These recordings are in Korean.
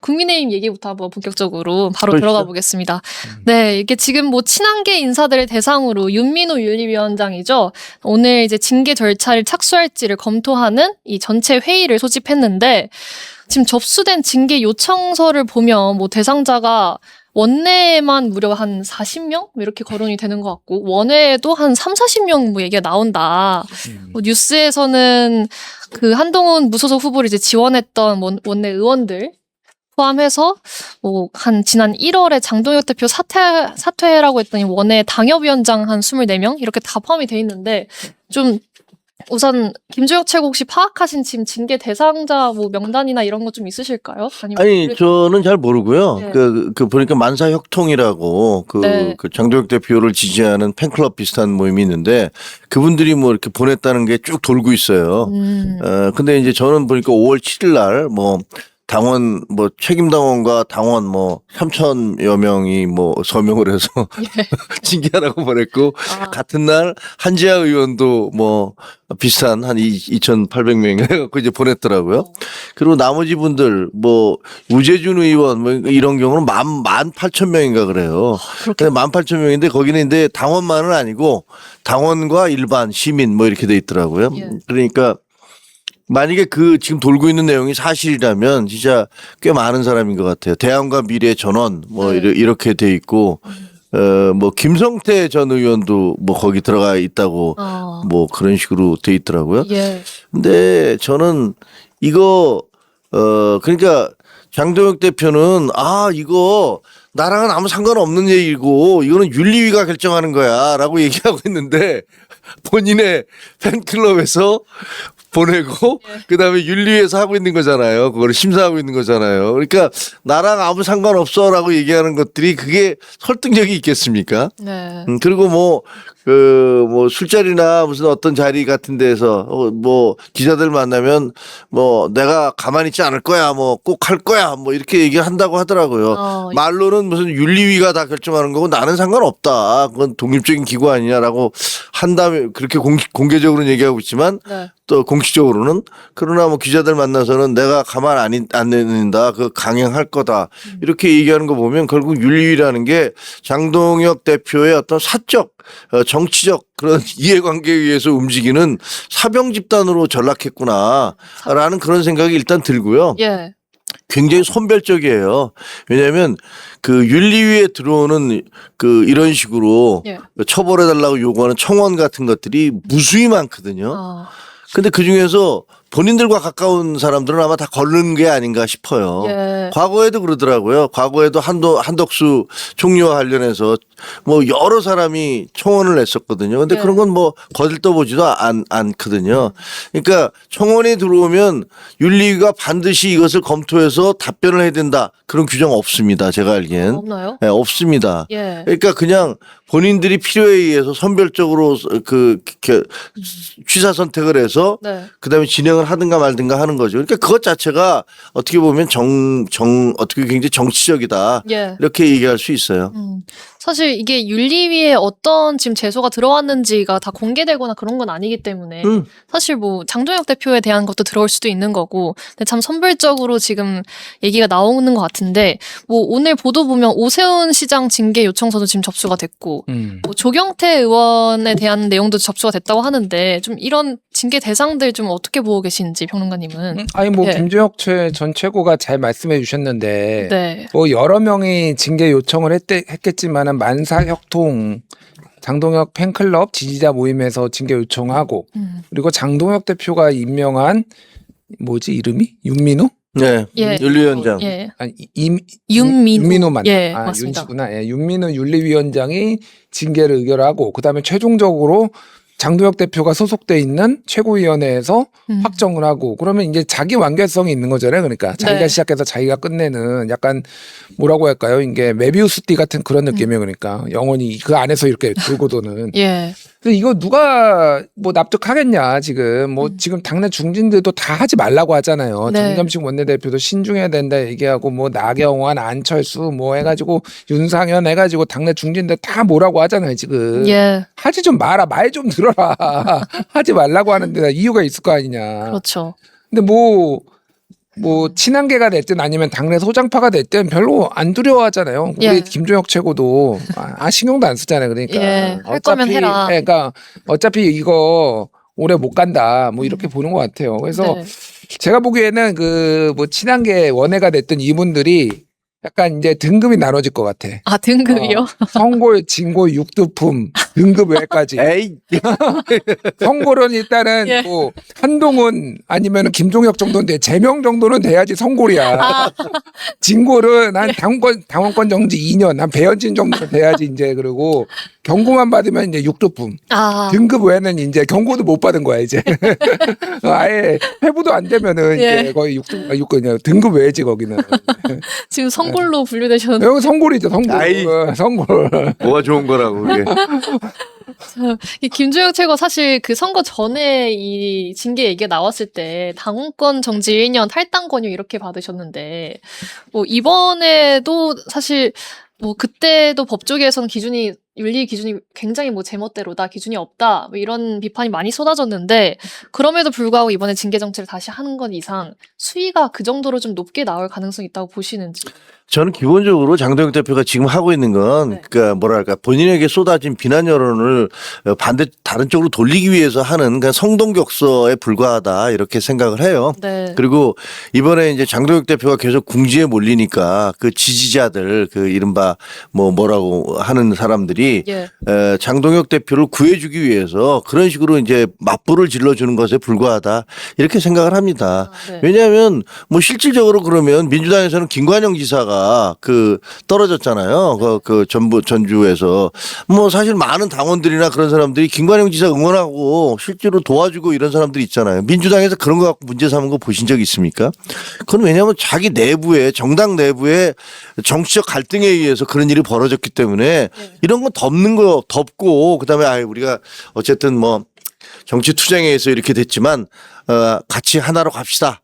국민의힘 얘기부터 한번 본격적으로 바로 그러시죠. 들어가 보겠습니다. 네, 이게 지금 뭐 친한계 인사들을 대상으로 윤민호 윤리위원장이죠. 오늘 이제 징계 절차를 착수할지를 검토하는 이 전체 회의를 소집했는데 지금 접수된 징계 요청서를 보면 뭐 대상자가 원내에만 무려 한 40명? 이렇게 거론이 되는 것 같고, 원외에도 한 3, 40명 뭐 얘기가 나온다. 뭐 뉴스에서는 그 한동훈 무소속 후보를 이제 지원했던 원내 의원들 포함해서 뭐 한 지난 1월에 장동혁 대표 사퇴라고 했더니 원내 당협위원장 한 24명? 이렇게 다 포함이 돼 있는데 좀 우선 김주혁 최고 혹시 파악하신 지금 징계 대상자 뭐 명단이나 이런 거 좀 있으실까요? 아니면 아니 저는 잘 모르고요. 네. 그 보니까 만사협통이라고 네. 그 장동혁 대표를 지지하는 팬클럽 비슷한 모임이 있는데 그분들이 뭐 이렇게 보냈다는 게 쭉 돌고 있어요. 근데 이제 저는 보니까 5월 7일 날 뭐 당원 뭐 책임 당원과 당원 뭐 3,000여 명이 뭐 서명을 해서 징계하라고 보냈고 같은 날 한지아 의원도 뭐 비슷한 한 2,800명 해갖고 이제 보냈더라고요. 그리고 나머지 분들 뭐 우재준 의원 뭐 이런 경우는 18,000명인가 그래요. 근데 18,000명인데 거기는 이제 당원만은 아니고 당원과 일반 시민 뭐 이렇게 돼 있더라고요. 그러니까 만약에 그 지금 돌고 있는 내용이 사실이라면 진짜 꽤 많은 사람인 것 같아요. 대안과 미래 전원 뭐 이렇게 돼 있고 뭐 김성태 전 의원도 뭐 거기 들어가 있다고 뭐 그런 식으로 돼 있더라고요. 근데 저는 이거 그러니까 장동혁 대표는 이거 나랑은 아무 상관없는 얘기고 이거는 윤리위가 결정하는 거야라고 얘기하고 있는데 본인의 팬클럽에서 보내고 그다음에 윤리위에서 하고 있는 거잖아요. 그걸 심사하고 있는 거잖아요. 그러니까 나랑 아무 상관없어라고 얘기하는 것들이 그게 설득력이 있겠습니까? 그리고 뭐 술자리나 무슨 어떤 자리 같은 데서 뭐 기자들 만나면 뭐 내가 가만히 있지 않을 거야 뭐 꼭 할 거야 뭐 이렇게 얘기한다고 하더라고요. 말로는 무슨 윤리위가 다 결정하는 거고 나는 상관없다. 그건 독립적인 기구 아니냐라고 한 다음에 그렇게 공개적으로는 얘기하고 있지만 또 공식적으로는 그러나 뭐 기자들 만나서는 내가 가만 안 내는다. 그 강행할 거다. 이렇게 얘기하는 거 보면 결국 윤리위라는 게 장동혁 대표의 어떤 사적 정치적 그런 이해관계에 의해서 움직이는 사병 집단으로 전락했구나라는 그런 생각이 일단 들고요. 굉장히 선별적이에요. 왜냐하면 그 윤리위에 들어오는 그 이런 식으로 처벌해달라고 요구하는 청원 같은 것들이 무수히 많거든요. 근데 그 중에서 본인들과 가까운 사람들은 아마 다 거르는 게 아닌가 싶어요. 과거에도 그러더라고요. 과거에도 한덕수 총리와 관련해서 뭐 여러 사람이 청원을 냈었거든요. 근데 그런 건 뭐 거들떠보지도 않거든요. 그러니까 청원이 들어오면 윤리위가 반드시 이것을 검토해서 답변을 해야 된다. 그런 규정 없습니다. 제가 알기엔. 없나요? 네, 없습니다. 그러니까 그냥 본인들이 필요에 의해서 선별적으로 그 취사 선택을 해서 그다음에 진행을 하든가 말든가 하는 거죠. 그러니까 그것 자체가 어떻게 보면 어떻게 굉장히 정치적이다. 이렇게 얘기할 수 있어요. 사실 이게 윤리위에 어떤 지금 제소가 들어왔는지가 다 공개되거나 그런 건 아니기 때문에 사실 뭐 장동혁 대표에 대한 것도 들어올 수도 있는 거고 근데 참 선별적으로 지금 얘기가 나오는 것 같은데 뭐 오늘 보도 보면 오세훈 시장 징계 요청서도 지금 접수가 됐고 뭐 조경태 의원에 대한 내용도 접수가 됐다고 하는데 좀 이런 징계 대상들 좀 어떻게 보고 계신지 평론가님은. 아니 뭐 김주혁 전 최고가 잘 말씀해 주셨는데 뭐 여러 명이 징계 요청을 했겠지만은 만사협통 장동혁 팬클럽 지지자 모임에서 징계 요청하고 그리고 장동혁 대표가 임명한 뭐지 이름이 윤민호? 네, 윤리위원장. 아니 윤민호만. 맞습니다. 윤씨구나. 윤민호 윤리위원장이 징계를 의결하고 그다음에 최종적으로 장동혁 대표가 소속돼 있는 최고위원회에서 확정을 하고 그러면 이제 자기 완결성이 있는 거잖아요. 그러니까 자기가 시작해서 자기가 끝내는 약간 뭐라고 할까요? 이게 메비우스띠 같은 그런 느낌이에요. 그러니까 영원히 그 안에서 이렇게 돌고 도는. 근데 이거 누가 뭐 납득하겠냐 지금 뭐 지금 당내 중진들도 다 하지 말라고 하잖아요. 정점식 원내대표도 신중해야 된다 얘기하고 뭐 나경원, 안철수 뭐 해가지고 윤상현 해가지고 당내 중진들 다 뭐라고 하잖아요 지금. 하지 좀 마라 말 좀 들어라. 하지 말라고 하는데 이유가 있을 거 아니냐. 그렇죠. 근데 뭐 뭐 친한계가 됐든 아니면 당내 소장파가 됐든 별로 안 두려워하잖아요. 우리 예. 김종혁 최고도 신경도 안 쓰잖아요. 그러니까 예, 할 거면 해라. 그러니까 어차피 이거 오래 못 간다. 뭐 이렇게 보는 것 같아요. 그래서 네. 제가 보기에는 그 뭐 친한계 원외가 됐든 이분들이 약간 이제 등급이 나눠질 것 같아. 아, 등급이요? 성골, 진골, 육두품 등급 외까지. 에이, 성골은 일단은 예. 뭐 한동훈 아니면 김종혁 정도인데 제명 정도는 돼야지 성골이야. 아, 진골은 한 당원권 정지 2년, 한 배현진 정도 돼야지 이제 그리고 경고만 받으면 이제 육두품. 아. 등급 외에는 이제 경고도 못 받은 거야 이제. 아예 회부도 안 되면은 예. 이제 거의 그냥 등급 외지 거기는. 지금 성골로 분류되셨는데. 여기 성골이죠 성골. 아이. 성골. 뭐가 좋은 거라고 그게. 이 김주영 최고 사실 그 선거 전에 이 징계 얘기가 나왔을 때 당원권 정지 1년 탈당 권유 이렇게 받으셨는데 뭐 이번에도 사실 뭐 그때도 법조계에서는 기준이 윤리 기준이 굉장히 뭐 제멋대로다 기준이 없다 뭐 이런 비판이 많이 쏟아졌는데 그럼에도 불구하고 이번에 징계 정치를 다시 하는 것 이상 수위가 그 정도로 좀 높게 나올 가능성이 있다고 보시는지. 저는 기본적으로 장동혁 대표가 지금 하고 있는 건, 네. 그러니까 뭐랄까, 본인에게 쏟아진 비난 여론을 다른 쪽으로 돌리기 위해서 하는 그냥 성동격서에 불과하다, 이렇게 생각을 해요. 네. 그리고 이번에 이제 장동혁 대표가 계속 궁지에 몰리니까 그 지지자들, 그 이른바 뭐라고 하는 사람들이 예. 장동혁 대표를 구해주기 위해서 그런 식으로 이제 맞불을 질러주는 것에 불과하다, 이렇게 생각을 합니다. 아, 네. 왜냐하면 뭐 실질적으로 그러면 민주당에서는 김관영 지사가 그 떨어졌잖아요. 그 전주에서 뭐 사실 많은 당원들이나 그런 사람들이 김관영 지사 응원하고 실제로 도와주고 이런 사람들이 있잖아요. 민주당에서 그런 거 갖고 문제 삼은 거 보신 적 있습니까? 그건 왜냐하면 자기 내부에 정당 내부에 정치적 갈등에 의해서 그런 일이 벌어졌기 때문에 이런 건 덮고 그다음에 우리가 어쨌든 뭐 정치 투쟁에 의해서 이렇게 됐지만 같이 하나로 갑시다.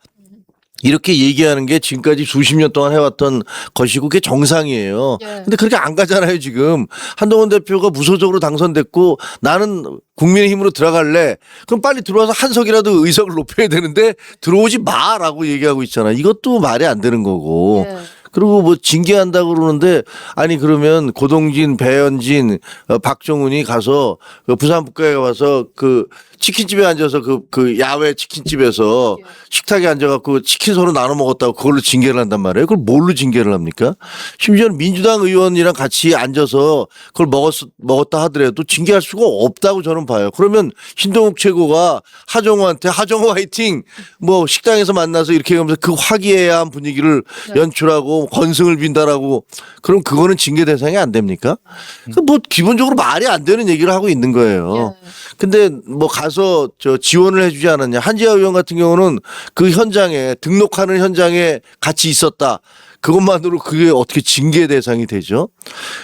이렇게 얘기하는 게 지금까지 수십 년 동안 해왔던 것이고 그게 정상이에요. 예. 근데 그렇게 안 가잖아요, 지금. 한동훈 대표가 무소속으로 당선됐고 나는 국민의힘으로 들어갈래. 그럼 빨리 들어와서 한 석이라도 의석을 높여야 되는데 들어오지 마라고 얘기하고 있잖아. 이것도 말이 안 되는 거고. 예. 그리고 뭐 징계한다고 그러는데 아니 그러면 고동진, 배현진, 박정훈이 가서 그 부산북가에 와서 그 치킨집에 앉아서 그 야외 치킨집에서 식탁에 앉아갖고 치킨 서로 나눠 먹었다고 그걸로 징계를 한단 말이에요. 그걸 뭘로 징계를 합니까? 심지어는 민주당 의원이랑 같이 앉아서 그걸 먹었다 하더라도 징계할 수가 없다고 저는 봐요. 그러면 신동욱 최고가 하정우한테 하정우 화이팅 뭐 식당에서 만나서 이렇게 하면서 그 화기애애한 분위기를 연출하고 건승을 빈다라고 그럼 그거는 징계 대상이 안 됩니까? 뭐 기본적으로 말이 안 되는 얘기를 하고 있는 거예요. 근데 뭐 가서 지원을 해주지 않았냐. 한지아 의원 같은 경우는 그 현장에 등록하는 현장에 같이 있었다. 그것만으로 그게 어떻게 징계 대상이 되죠?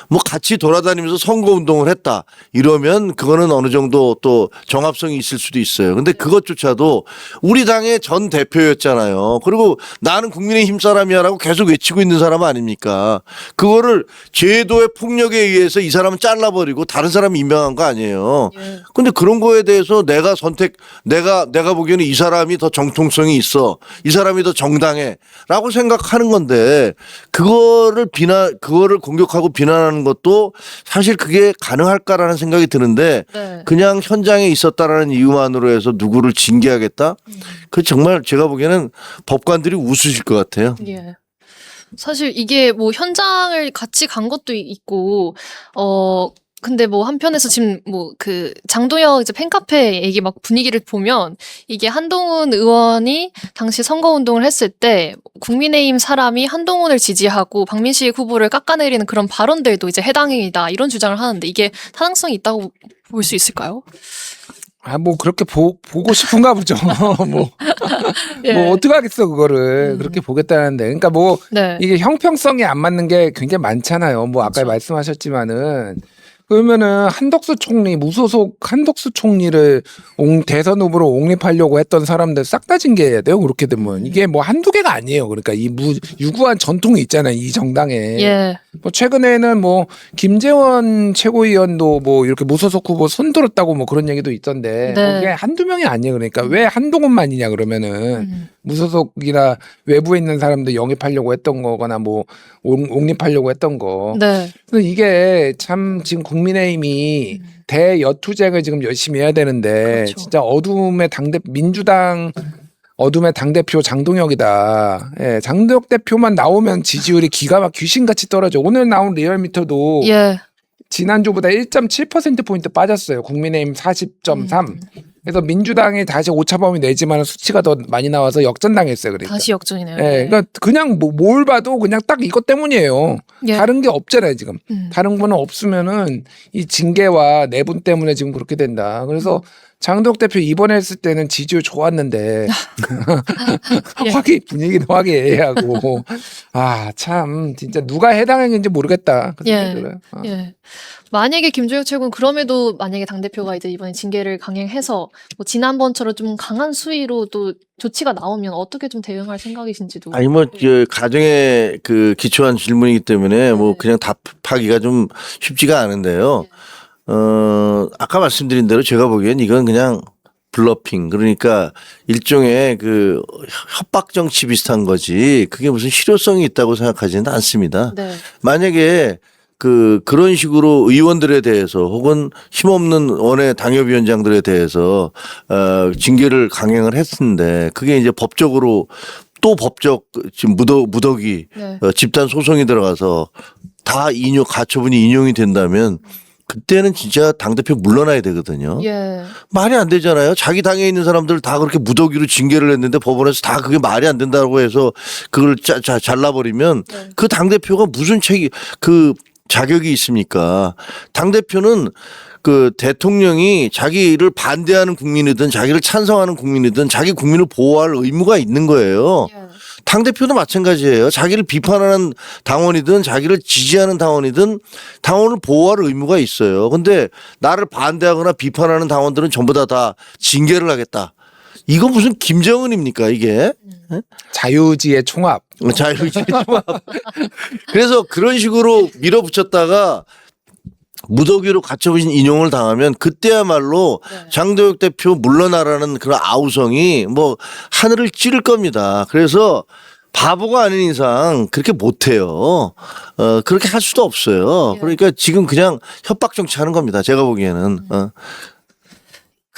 뭐 같이 돌아다니면서 선거 운동을 했다. 이러면 그거는 어느 정도 또 정합성이 있을 수도 있어요. 근데 그것조차도 우리 당의 전 대표였잖아요. 그리고 나는 국민의힘 사람이야라고 계속 외치고 있는 사람 아닙니까? 그거를 제도의 폭력에 의해서 이 사람은 잘라버리고 다른 사람이 임명한 거 아니에요. 근데 그런 거에 대해서 내가 보기에는 이 사람이 더 정통성이 있어. 이 사람이 더 정당해라고 생각하는 건데 그거를 공격하고 비난하는 것도 사실 그게 가능할까라는 생각이 드는데 네. 그냥 현장에 있었다라는 이유만으로 해서 누구를 징계하겠다? 그 정말 제가 보기에는 법관들이 웃으실 것 같아요. 예. 사실 이게 뭐 현장을 같이 간 것도 있고, 근데 뭐 한편에서 지금 뭐 그 장동혁 이제 팬카페 얘기 막 분위기를 보면 이게 한동훈 의원이 당시 선거운동을 했을 때 국민의힘 사람이 한동훈을 지지하고 박민식 후보를 깎아내리는 그런 발언들도 이제 해당행위다 이런 주장을 하는데 이게 타당성이 있다고 볼 수 있을까요? 뭐 그렇게 보고 싶은가 보죠. 뭐 예. 어떻게 하겠어 그거를 그렇게 보겠다는데. 그러니까 뭐 네. 이게 형평성이 안 맞는 게 굉장히 많잖아요. 뭐 아까 그렇죠. 말씀하셨지만은 그러면은 한덕수 총리 무소속 한덕수 총리를 대선 후보로 옹립하려고 했던 사람들 싹 다 징계해야 돼요. 그렇게 되면 이게 뭐 한두 개가 아니에요. 그러니까 이 유구한 전통이 있잖아요. 이 정당에. 예. 뭐 최근에는 뭐 김재원 최고위원도 뭐 이렇게 무소속 후보 손들었다고 뭐 그런 얘기도 있던데 네. 그게 한두 명이 아니에요. 그러니까 왜 한동훈만이냐 그러면은 무소속이나 외부에 있는 사람들 영입하려고 했던 거거나 뭐 옹립하려고 했던 거. 네. 그래서 이게 참 지금 국민의힘이 대여투쟁을 지금 열심히 해야 되는데 그렇죠. 진짜 민주당 어둠의 당대표 장동혁이다. 예, 장동혁 대표만 나오면 지지율이 기가 막 귀신같이 떨어져. 오늘 나온 리얼미터도 예. 지난주보다 1.7%포인트 빠졌어요. 국민의힘 40.3. 그래서 민주당이 다시 오차범위 내지만 수치가 더 많이 나와서 역전당했어요. 그러니까. 다시 역전이네요. 예, 그러니까 그냥 뭘 봐도 그냥 딱 이것 때문이에요. 예. 다른 게 없잖아요, 지금. 다른 거는 없으면은 이 징계와 내분 때문에 지금 그렇게 된다. 그래서 장덕 대표 이번에 했을 때는 지지율 좋았는데 예. 분위기도 화기애애하고 참 진짜 누가 해당했는지 모르겠다. 그 생각이 예. 들어요. 예. 만약에 김종혁 최고는 그럼에도 만약에 당대표가 이제 이번에 징계를 강행해서 뭐 지난번처럼 좀 강한 수위로 또 조치가 나오면 어떻게 좀 대응할 생각이신지도. 아니 뭐 가정에 그 기초한 질문이기 때문에 뭐 그냥 답하기가 좀 쉽지가 않은데요. 아까 말씀드린 대로 제가 보기엔 이건 그냥 블러핑, 그러니까 일종의 그 협박 정치 비슷한 거지 그게 무슨 실효성이 있다고 생각하지는 않습니다. 네. 만약에 그런 식으로 의원들에 대해서 혹은 힘없는 원외 당협위원장들에 대해서 징계를 강행을 했는데 그게 이제 법적으로 또 법적 지금 무더기 네. 집단 소송이 들어가서 다 가처분이 인용이 된다면 그때는 진짜 당대표 물러나야 되거든요. 예. 말이 안 되잖아요. 자기 당에 있는 사람들 다 그렇게 무더기로 징계를 했는데 법원에서 다 그게 말이 안 된다고 해서 그걸 잘라버리면 네. 그 당대표가 무슨 자격이 있습니까? 당대표는 그 대통령이 자기를 반대하는 국민이든 자기를 찬성하는 국민이든 자기 국민을 보호할 의무가 있는 거예요. 예. 당대표도 마찬가지예요. 자기를 비판하는 당원이든 자기를 지지하는 당원이든 당원을 보호할 의무가 있어요. 근데 나를 반대하거나 비판하는 당원들은 전부 다 징계를 하겠다. 이거 무슨 김정은입니까 이게? 자유지의 총합. 자유주의 조합. 그래서 그런 식으로 밀어붙였다가 무더기로 가처분 인용을 당하면 그때야말로 네. 장동혁 대표 물러나라는 그런 아우성이 뭐 하늘을 찌를 겁니다. 그래서 바보가 아닌 이상 그렇게 못해요. 그렇게 할 수도 없어요. 예. 그러니까 지금 그냥 협박 정치하는 겁니다. 제가 보기에는.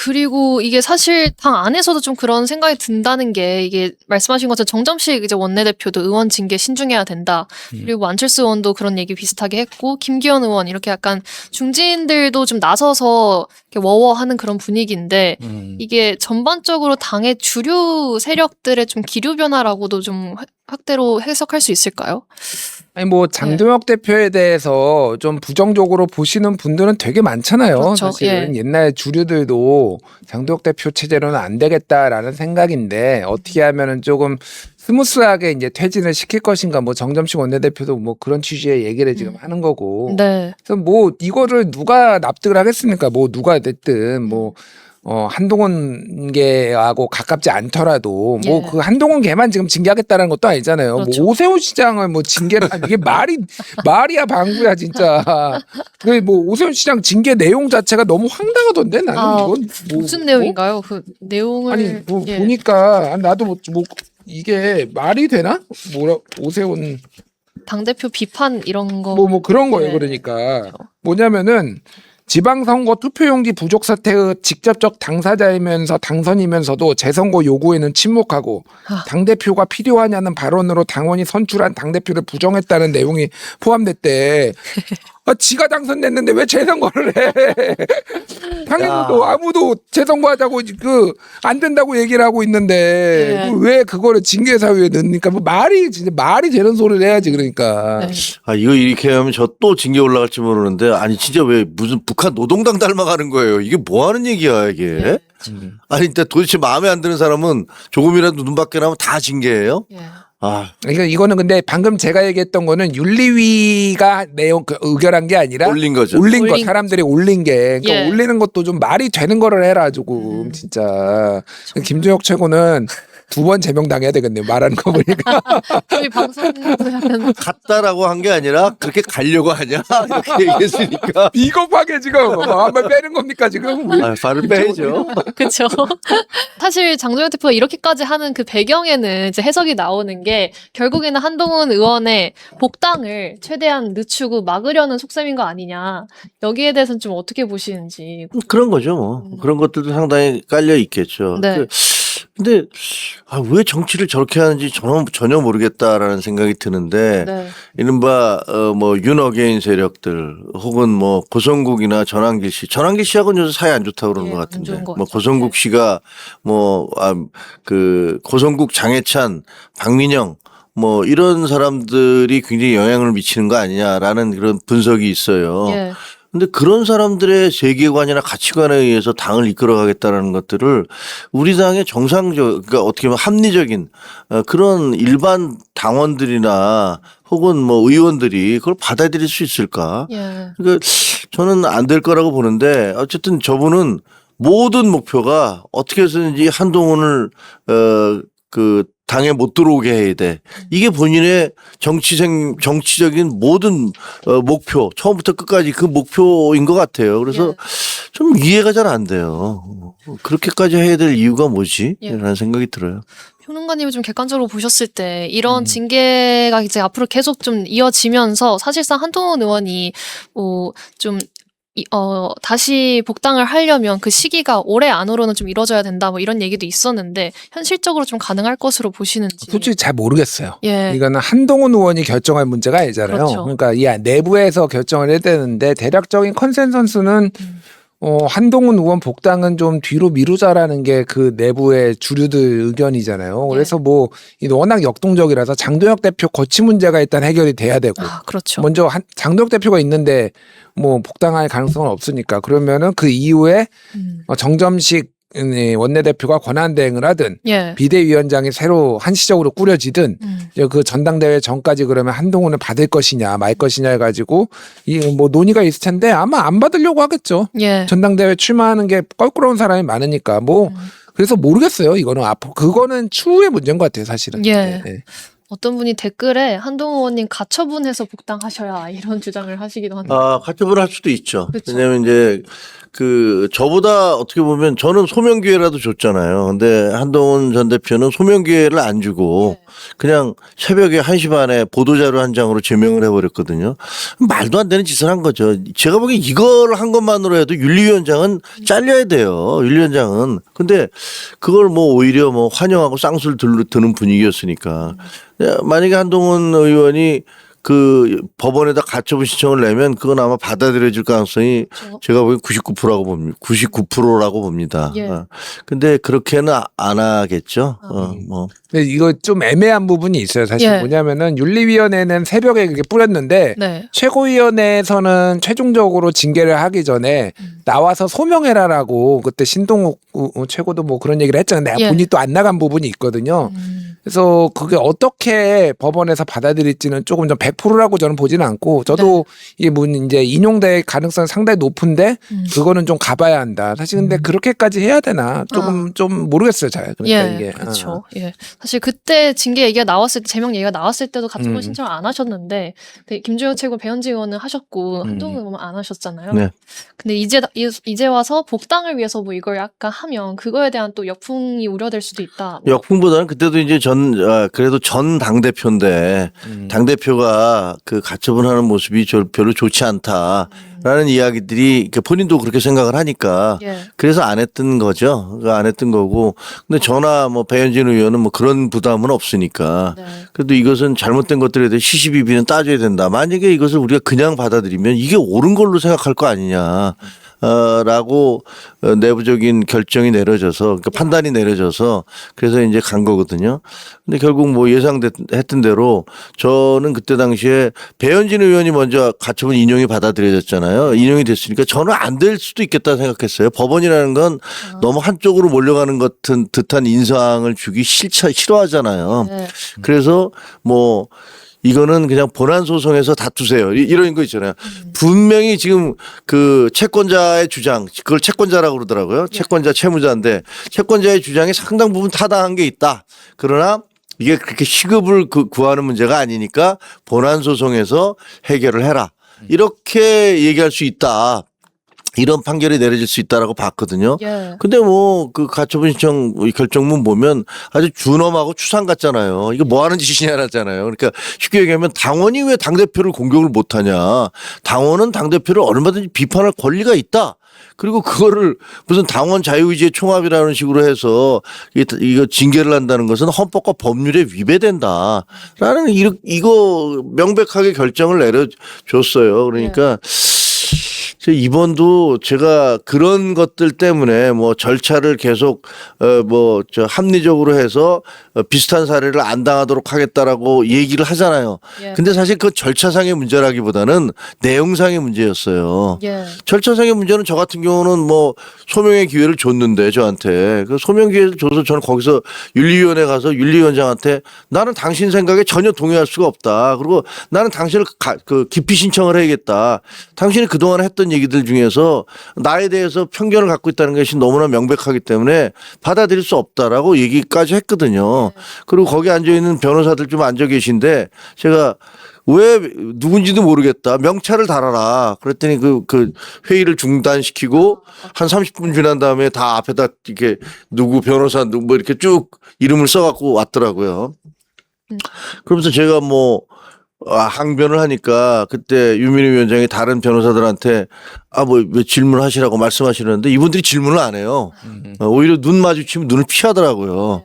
그리고 이게 사실 당 안에서도 좀 그런 생각이 든다는 게 이게 말씀하신 것처럼 정점식 이제 원내대표도 의원 징계 신중해야 된다. 그리고 안철수 의원도 그런 얘기 비슷하게 했고 김기현 의원 이렇게 약간 중진들도 좀 나서서 이렇게 워워하는 그런 분위기인데 이게 전반적으로 당의 주류 세력들의 좀 기류 변화라고도 좀 확대로 해석할 수 있을까요? 아니 뭐 장동혁 대표에 대해서 좀 부정적으로 보시는 분들은 되게 많잖아요. 그렇죠. 사실은 예. 옛날 주류들도 장동혁 대표 체제로는 안 되겠다라는 생각인데 어떻게 하면은 조금 스무스하게 이제 퇴진을 시킬 것인가 뭐 정점식 원내대표도 뭐 그런 취지의 얘기를 지금 하는 거고. 네. 그래서 뭐 이거를 누가 납득을 하겠습니까? 뭐 누가 됐든 뭐 한동훈 개하고 가깝지 않더라도 뭐 예. 그 한동훈 개만 지금 징계하겠다는 것도 아니잖아요. 그렇죠. 뭐 오세훈 시장을 뭐 징계를 하는 이게 말이야 방구야 진짜. 그 뭐 오세훈 시장 징계 내용 자체가 너무 황당하던데 나는 이건 뭐, 무슨 내용인가요? 그 내용을 아니 뭐 예. 보니까 나도 뭐 이게 말이 되나? 오세훈 당대표 비판 이런 거 뭐 그런 거예요. 네. 그러니까 뭐냐면은 지방선거 투표용지 부족 사태의 직접적 당사자이면서 당선이면서도 재선거 요구에는 침묵하고 당대표가 필요하냐는 발언으로 당원이 선출한 당대표를 부정했다는 내용이 포함됐대. 지가 당선됐는데 왜 재선거를 해? 당연히도 아무도 재선거하자고 안 된다고 얘기를 하고 있는데 네. 왜 그거를 징계 사유에 넣습니까? 뭐 말이 되는 소리를 해야지 그러니까. 네. 이거 이렇게 하면 저 또 징계 올라갈지 모르는데 아니 진짜 왜 무슨 북한 노동당 닮아가는 거예요. 이게 뭐 하는 얘기야 이게. 예. 아니 근데 도대체 마음에 안 드는 사람은 조금이라도 눈 밖에 나면 다 징계예요. 예. 아, 그러니까 이거는 근데 방금 제가 얘기했던 거는 윤리위가 내용 의결한 게 아니라 올린 거죠. 올린 거 올린 사람들이 올린 게 그러니까 예. 올리는 것도 좀 말이 되는 거를 해라 조금 진짜 김주혁 최고는 2번 제명당해야 되겠네요. 말하는 거 보니까. 저희 방송도 약간 갔다라고 한 게 아니라 그렇게 가려고 하냐 이렇게 얘기했으니까 비겁하게 지금 한번 빼는 겁니까 지금? 우리? 발을 빼야죠. 그렇죠. 사실 장도연 대표가 이렇게까지 하는 그 배경에는 이제 해석이 나오는 게 결국에는 한동훈 의원의 복당을 최대한 늦추고 막으려는 속셈인 거 아니냐. 여기에 대해서는 좀 어떻게 보시는지. 그런 거죠, 뭐. 그런 것들도 상당히 깔려 있겠죠. 네. 근데 왜 정치를 저렇게 하는지 전혀 모르겠다라는 생각이 드는데 네. 이른바 뭐 윤어게인 세력들 혹은 뭐 고성국이나 전환길 씨하고는 요새 사이 안 좋다고 그러는 예, 것 안 같은데 좋은 것 뭐 같죠. 고성국 씨가 뭐 그 고성국 장해찬 박민영 뭐 이런 사람들이 굉장히 영향을 미치는 거 아니냐라는 그런 분석이 있어요. 예. 근데 그런 사람들의 세계관이나 가치관에 의해서 당을 이끌어가겠다라는 것들을 우리 당의 정상적, 그러니까 어떻게 보면 합리적인 그런 일반 당원들이나 혹은 뭐 의원들이 그걸 받아들일 수 있을까? 예. 그러니까 저는 안 될 거라고 보는데 어쨌든 저분은 모든 목표가 어떻게 해서든지 한동훈을 그 당에 못 들어오게 해야 돼. 이게 본인의 정치적인 모든 목표, 처음부터 끝까지 그 목표인 것 같아요. 그래서 예. 좀 이해가 잘 안 돼요. 그렇게까지 해야 될 이유가 뭐지? 예. 라는 생각이 들어요. 평론가님이 좀 객관적으로 보셨을 때 이런 징계가 이제 앞으로 계속 좀 이어지면서 사실상 한동훈 의원이 좀 다시 복당을 하려면 그 시기가 올해 안으로는 좀 이뤄져야 된다 뭐 이런 얘기도 있었는데 현실적으로 좀 가능할 것으로 보시는지. 솔직히 잘 모르겠어요. 예. 이거는 한동훈 의원이 결정할 문제가 아니잖아요. 그렇죠. 그러니까 이 내부에서 결정을 해야 되는데 대략적인 컨센서스는 한동훈 의원 복당은 좀 뒤로 미루자라는 게 그 내부의 주류들 의견이잖아요. 그래서 뭐 워낙 역동적이라서 장도혁 대표 거치 문제가 일단 해결이 돼야 되고 아, 그렇죠. 먼저 장도혁 대표가 있는데 뭐 복당할 가능성은 없으니까 그러면은 그 이후에 정점식 원내대표가 권한대행을 하든 예. 비대위원장이 새로 한시적으로 꾸려지든 이제 그 전당대회 전까지 그러면 한동훈을 받을 것이냐 말 것이냐 해가지고 이 뭐 논의가 있을 텐데 아마 안 받으려고 하겠죠. 예. 전당대회 출마하는 게 껄끄러운 사람이 많으니까 뭐 그래서 모르겠어요. 이거는 앞으로 그거는 추후의 문제인 것 같아요, 사실은. 예. 네. 어떤 분이 댓글에 한동훈 의원님 가처분해서 복당하셔야 이런 주장을 하시기도 하는데. 가처분할 수도 있죠. 그쵸. 왜냐하면 이제 저보다 어떻게 보면 저는 소명 기회라도 줬잖아요. 근데 한동훈 전 대표는 소명 기회를 안 주고 그냥 새벽에 1시 반에 보도자료 한 장으로 제명을 해버렸거든요. 말도 안 되는 짓을 한 거죠. 제가 보기엔 이걸 한 것만으로 해도 윤리위원장은 잘려야 돼요. 윤리위원장은. 근데 그걸 뭐 오히려 뭐 환영하고 쌍수를 드는 분위기였으니까. 만약에 한동훈 의원이 그 법원에다 가처분 신청을 내면 그건 아마 받아들여질 가능성이 그렇죠. 제가 보기엔 99%라고 봅니다. 99%라고 봅니다. 예. 근데 그렇게는 안 하겠죠. 뭐. 근데 이거 좀 애매한 부분이 있어요. 사실 예. 뭐냐면은 윤리위원회는 새벽에 그게 뿌렸는데 네. 최고위원회에서는 최종적으로 징계를 하기 전에 나와서 소명해라라고 그때 신동욱 최고도 뭐 그런 얘기를 했잖아요. 예. 본인이 또 안 나간 부분이 있거든요. 그래서 그게 어떻게 법원에서 받아들일지는 조금 좀 100%라고 저는 보지는 않고 저도 이게 뭐 이제 인용될 가능성이 상당히 높은데 그거는 좀 가봐야 한다. 사실 근데 그렇게까지 해야 되나 조금 좀 모르겠어요. 잘. 그러니까 예, 이게 그렇죠. 예. 사실 그때 징계 얘기가 나왔을 때, 제명 얘기가 나왔을 때도 가처분 신청을 안 하셨는데, 김주혁 최고 배현지 의원은 하셨고, 한동훈 의원은 안 하셨잖아요. 네. 근데 이제 와서 복당을 위해서 뭐 이걸 약간 하면 그거에 대한 또 역풍이 우려될 수도 있다. 뭐. 역풍보다는 그때도 이제 그래도 전 당대표인데 당대표가 그 가처분하는 모습이 별로 좋지 않다라는 이야기들이 본인도 그렇게 생각을 하니까 예. 그래서 안 했던 거죠. 안 했던 거고. 근데 저나 뭐 배현진 의원은 뭐 그런 부담은 없으니까 네. 그래도 이것은 잘못된 것들에 대해 시시비비는 따져야 된다. 만약에 이것을 우리가 그냥 받아들이면 이게 옳은 걸로 생각할 거 아니냐. 라고 내부적인 결정이 내려져서 그러니까 판단이 내려져서 그래서 이제 간 거거든요. 근데 결국 뭐 예상했던 대로 저는 그때 당시에 배현진 의원이 먼저 가처분 인용이 받아들여졌잖아요. 됐잖아요. 인용이 됐으니까 저는 안 될 수도 있겠다 생각했어요. 법원이라는 건 너무 한쪽으로 몰려가는 것 같은 듯한 인상을 주기 싫어하잖아요. 네. 그래서 뭐 이거는 그냥 본안 소송에서 다투세요. 이런 거 있잖아요. 분명히 지금 그 채권자의 주장, 그걸 채권자라고 그러더라고요. 채권자, 채무자인데 채권자의 주장이 상당 부분 타당한 게 있다. 그러나 이게 그렇게 시급을 구하는 문제가 아니니까 본안 소송에서 해결을 해라. 이렇게 얘기할 수 있다. 이런 판결이 내려질 수 있다라고 봤거든요. 예. 근데 뭐 그 가처분 신청 결정문 보면 아주 준엄하고 추상 같잖아요. 이거 뭐 하는 짓이냐잖아요. 그러니까 쉽게 얘기하면 당원이 왜 당대표를 공격을 못하냐. 당원은 당대표를 얼마든지 비판할 권리가 있다. 그리고 그거를 무슨 당원 자유의지의 총합이라는 식으로 해서 이거 징계를 한다는 것은 헌법과 법률에 위배된다라는 이거 명백하게 결정을 내려줬어요. 그러니까 이번도 제가 그런 것들 때문에 뭐 절차를 계속 합리적으로 해서 비슷한 사례를 안 당하도록 하겠다라고 얘기를 하잖아요. 예. 근데 사실 그 절차상의 문제라기보다는 내용상의 문제였어요. 예. 절차상의 문제는 저 같은 경우는 뭐 소명의 기회를 줬는데 저한테 그 소명 기회를 줘서 저는 거기서 윤리위원회 가서 윤리위원장한테 나는 당신 생각에 전혀 동의할 수가 없다. 그리고 나는 당신을 기피 신청을 해야겠다. 당신이 그동안 했던 얘기들 중에서 나에 대해서 편견을 갖고 있다는 것이 너무나 명백하기 때문에 받아들일 수 없다라고 얘기까지 했거든요. 그리고 거기 앉아있는 변호사들 좀 앉아 계신데 제가 왜 누군지도 모르겠다. 명찰을 달아라. 그랬더니 그 회의를 중단시키고 한 30분 지난 다음에 다 앞에다 이렇게 누구 변호사 누구 뭐 이렇게 쭉 이름을 써갖고 왔더라고요. 그러면서 제가 뭐 항변을 하니까 그때 유민희 위원장이 다른 변호사들한테 왜 질문하시라고 말씀하시는데 이분들이 질문을 안 해요. 오히려 눈 마주치면 눈을 피하더라고요.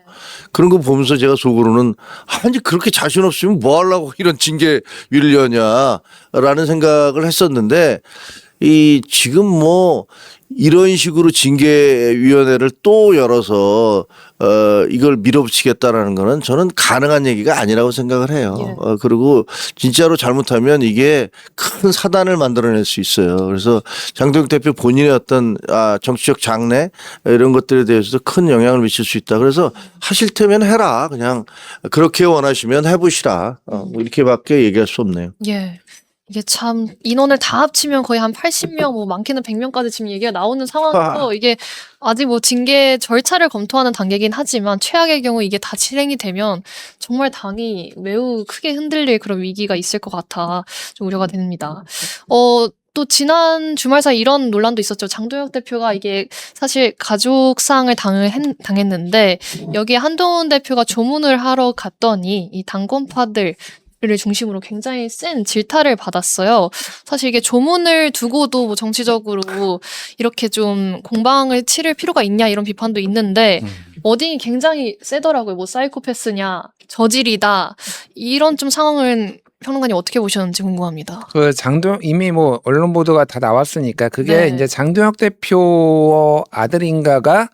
그런 거 보면서 제가 속으로는 아니 그렇게 자신 없으면 뭐 하려고 이런 징계 위려냐라는 생각을 했었는데 지금 뭐 이런 식으로 징계위원회를 또 열어서 이걸 밀어붙이겠다라는 거는 저는 가능한 얘기가 아니라고 생각을 해요. 예. 그리고 진짜로 잘못하면 이게 큰 사단을 만들어낼 수 있어요. 그래서 장도혁 대표 본인의 어떤 정치적 장래 이런 것들에 대해서도 큰 영향을 미칠 수 있다. 그래서 하실 테면 해라. 그냥 그렇게 원하시면 해보시라. 뭐 이렇게밖에 얘기할 수 없네요. 예. 이게 참 인원을 다 합치면 거의 한 80명, 뭐 많게는 100명까지 지금 얘기가 나오는 상황에서 이게 아직 뭐 징계 절차를 검토하는 단계긴 하지만 최악의 경우 이게 다 실행이 되면 정말 당이 매우 크게 흔들릴 그런 위기가 있을 것 같아 좀 우려가 됩니다. 또 지난 주말 사이 이런 논란도 있었죠. 장도혁 대표가 이게 사실 가족상을 당했는데 여기에 한동훈 대표가 조문을 하러 갔더니 이 당권파들 를 중심으로 굉장히 센 질타를 받았어요. 사실 이게 조문을 두고도 뭐 정치적으로 이렇게 좀 공방을 치를 필요가 있냐 이런 비판도 있는데 워딩이 굉장히 세더라고요. 뭐 사이코패스냐, 저질이다 이런 좀 상황은 평론가님 어떻게 보셨는지 궁금합니다. 이미 뭐 언론 보도가 다 나왔으니까 그게 네. 이제 장도혁 대표 아들인가가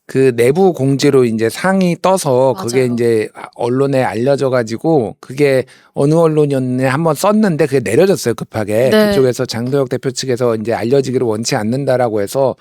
그 내부 공지로 이제 상이 떠서 그게 맞아요. 이제 언론에 알려져 가지고 그게 어느 언론이었네 한번 썼는데 그게 내려졌어요 급하게. 네. 그쪽에서 장도혁 대표 측에서 이제 알려지기를 원치 않는다라고 해서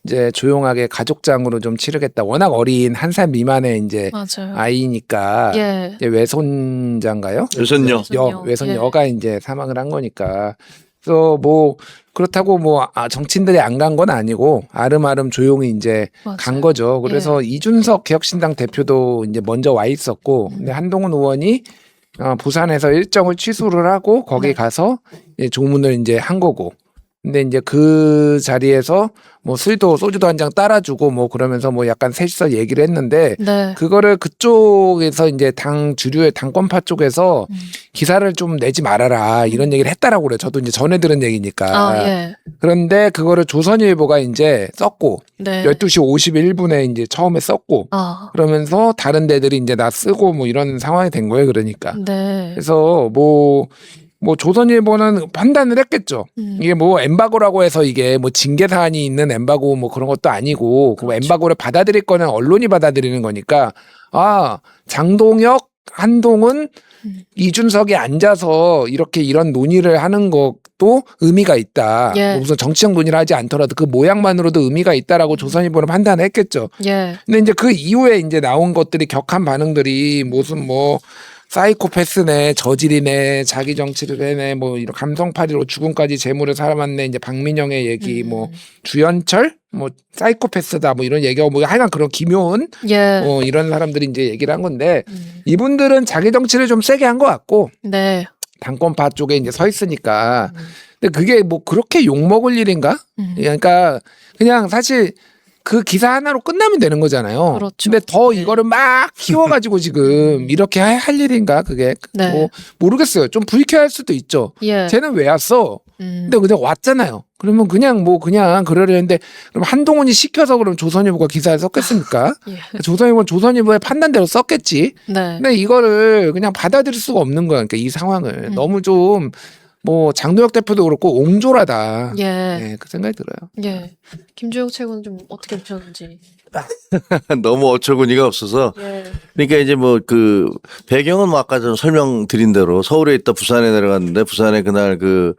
이제 조용하게 가족장으로 좀 치르겠다. 워낙 어린 1살 미만의 이제 맞아요. 아이니까 예. 이제 외손자인가요? 외손녀. 외손녀가 이제 사망을 한 거니까. 그래서 뭐 그렇다고 뭐 정치인들이 안 간 건 아니고 아름아름 조용히 이제 맞아요. 간 거죠. 그래서 이준석 개혁신당 대표도 이제 먼저 와 있었고, 근데 한동훈 의원이 부산에서 일정을 취소를 하고 거기 네. 가서 이제 조문을 이제 한 거고. 근데 이제 그 자리에서 뭐 소주도 한 잔 따라주고 뭐 그러면서 뭐 약간 셋이서 얘기를 했는데 네. 그거를 그쪽에서 이제 당 주류의 당권파 쪽에서 기사를 좀 내지 말아라 이런 얘기를 했다라고 그래요. 저도 이제 전에 들은 얘기니까. 예. 그런데 그거를 조선일보가 이제 썼고 네. 12시 51분에 이제 처음에 썼고 그러면서 다른 데들이 이제 나 쓰고 뭐 이런 상황이 된 거예요. 그러니까. 네. 그래서 뭐 조선일보는 판단을 했겠죠. 이게 뭐 엠바고라고 해서 이게 뭐 징계 사안이 있는 엠바고 뭐 그런 것도 아니고 그 엠바고를 받아들일 거는 언론이 받아들이는 거니까 장동혁 한동훈, 이준석이 앉아서 이렇게 이런 논의를 하는 것도 의미가 있다. 예. 뭐 무슨 정치적 논의를 하지 않더라도 그 모양만으로도 의미가 있다라고 조선일보는 판단했겠죠. 예. 근데 이제 그 이후에 이제 나온 것들이 격한 반응들이 무슨 뭐 사이코패스네, 저질이네, 자기 정치를 해네, 뭐 이런 감성파리로 죽음까지 재물을 살아왔네, 이제 박민영의 얘기, 뭐 주연철, 뭐 사이코패스다, 뭐 이런 얘기하고 뭐 하여간 그런 기묘한 예. 이런 사람들이 이제 얘기를 한 건데 이분들은 자기 정치를 좀 세게 한 것 같고 네. 당권파 쪽에 이제 서 있으니까. 근데 그게 뭐 그렇게 욕 먹을 일인가? 그러니까 그냥 사실. 그 기사 하나로 끝나면 되는 거잖아요. 그렇죠. 근데 더 이거를 막 키워가지고 지금 이렇게 할 일인가 그게 네. 뭐 모르겠어요. 좀 불쾌할 수도 있죠. 예. 쟤는 왜 왔어? 근데 그냥 왔잖아요. 그러면 그냥 뭐 그냥 그러려는데 그럼 한동훈이 시켜서 그럼 조선일보가 기사를 썼겠습니까? 예. 조선일보는 조선일보의 판단대로 썼겠지. 네. 근데 이거를 그냥 받아들일 수가 없는 거야. 그러니까 이 상황을 너무 좀 뭐 장도혁 대표도 그렇고 옹졸하다. 예. 네, 그 생각이 들어요. 예. 김주혁 최고는 좀 어떻게 보셨는지. 너무 어처구니가 없어서. 예. 그러니까 이제 뭐 그 배경은 뭐 아까 좀 설명드린 대로 서울에 있다 부산에 내려갔는데 부산에 그날 그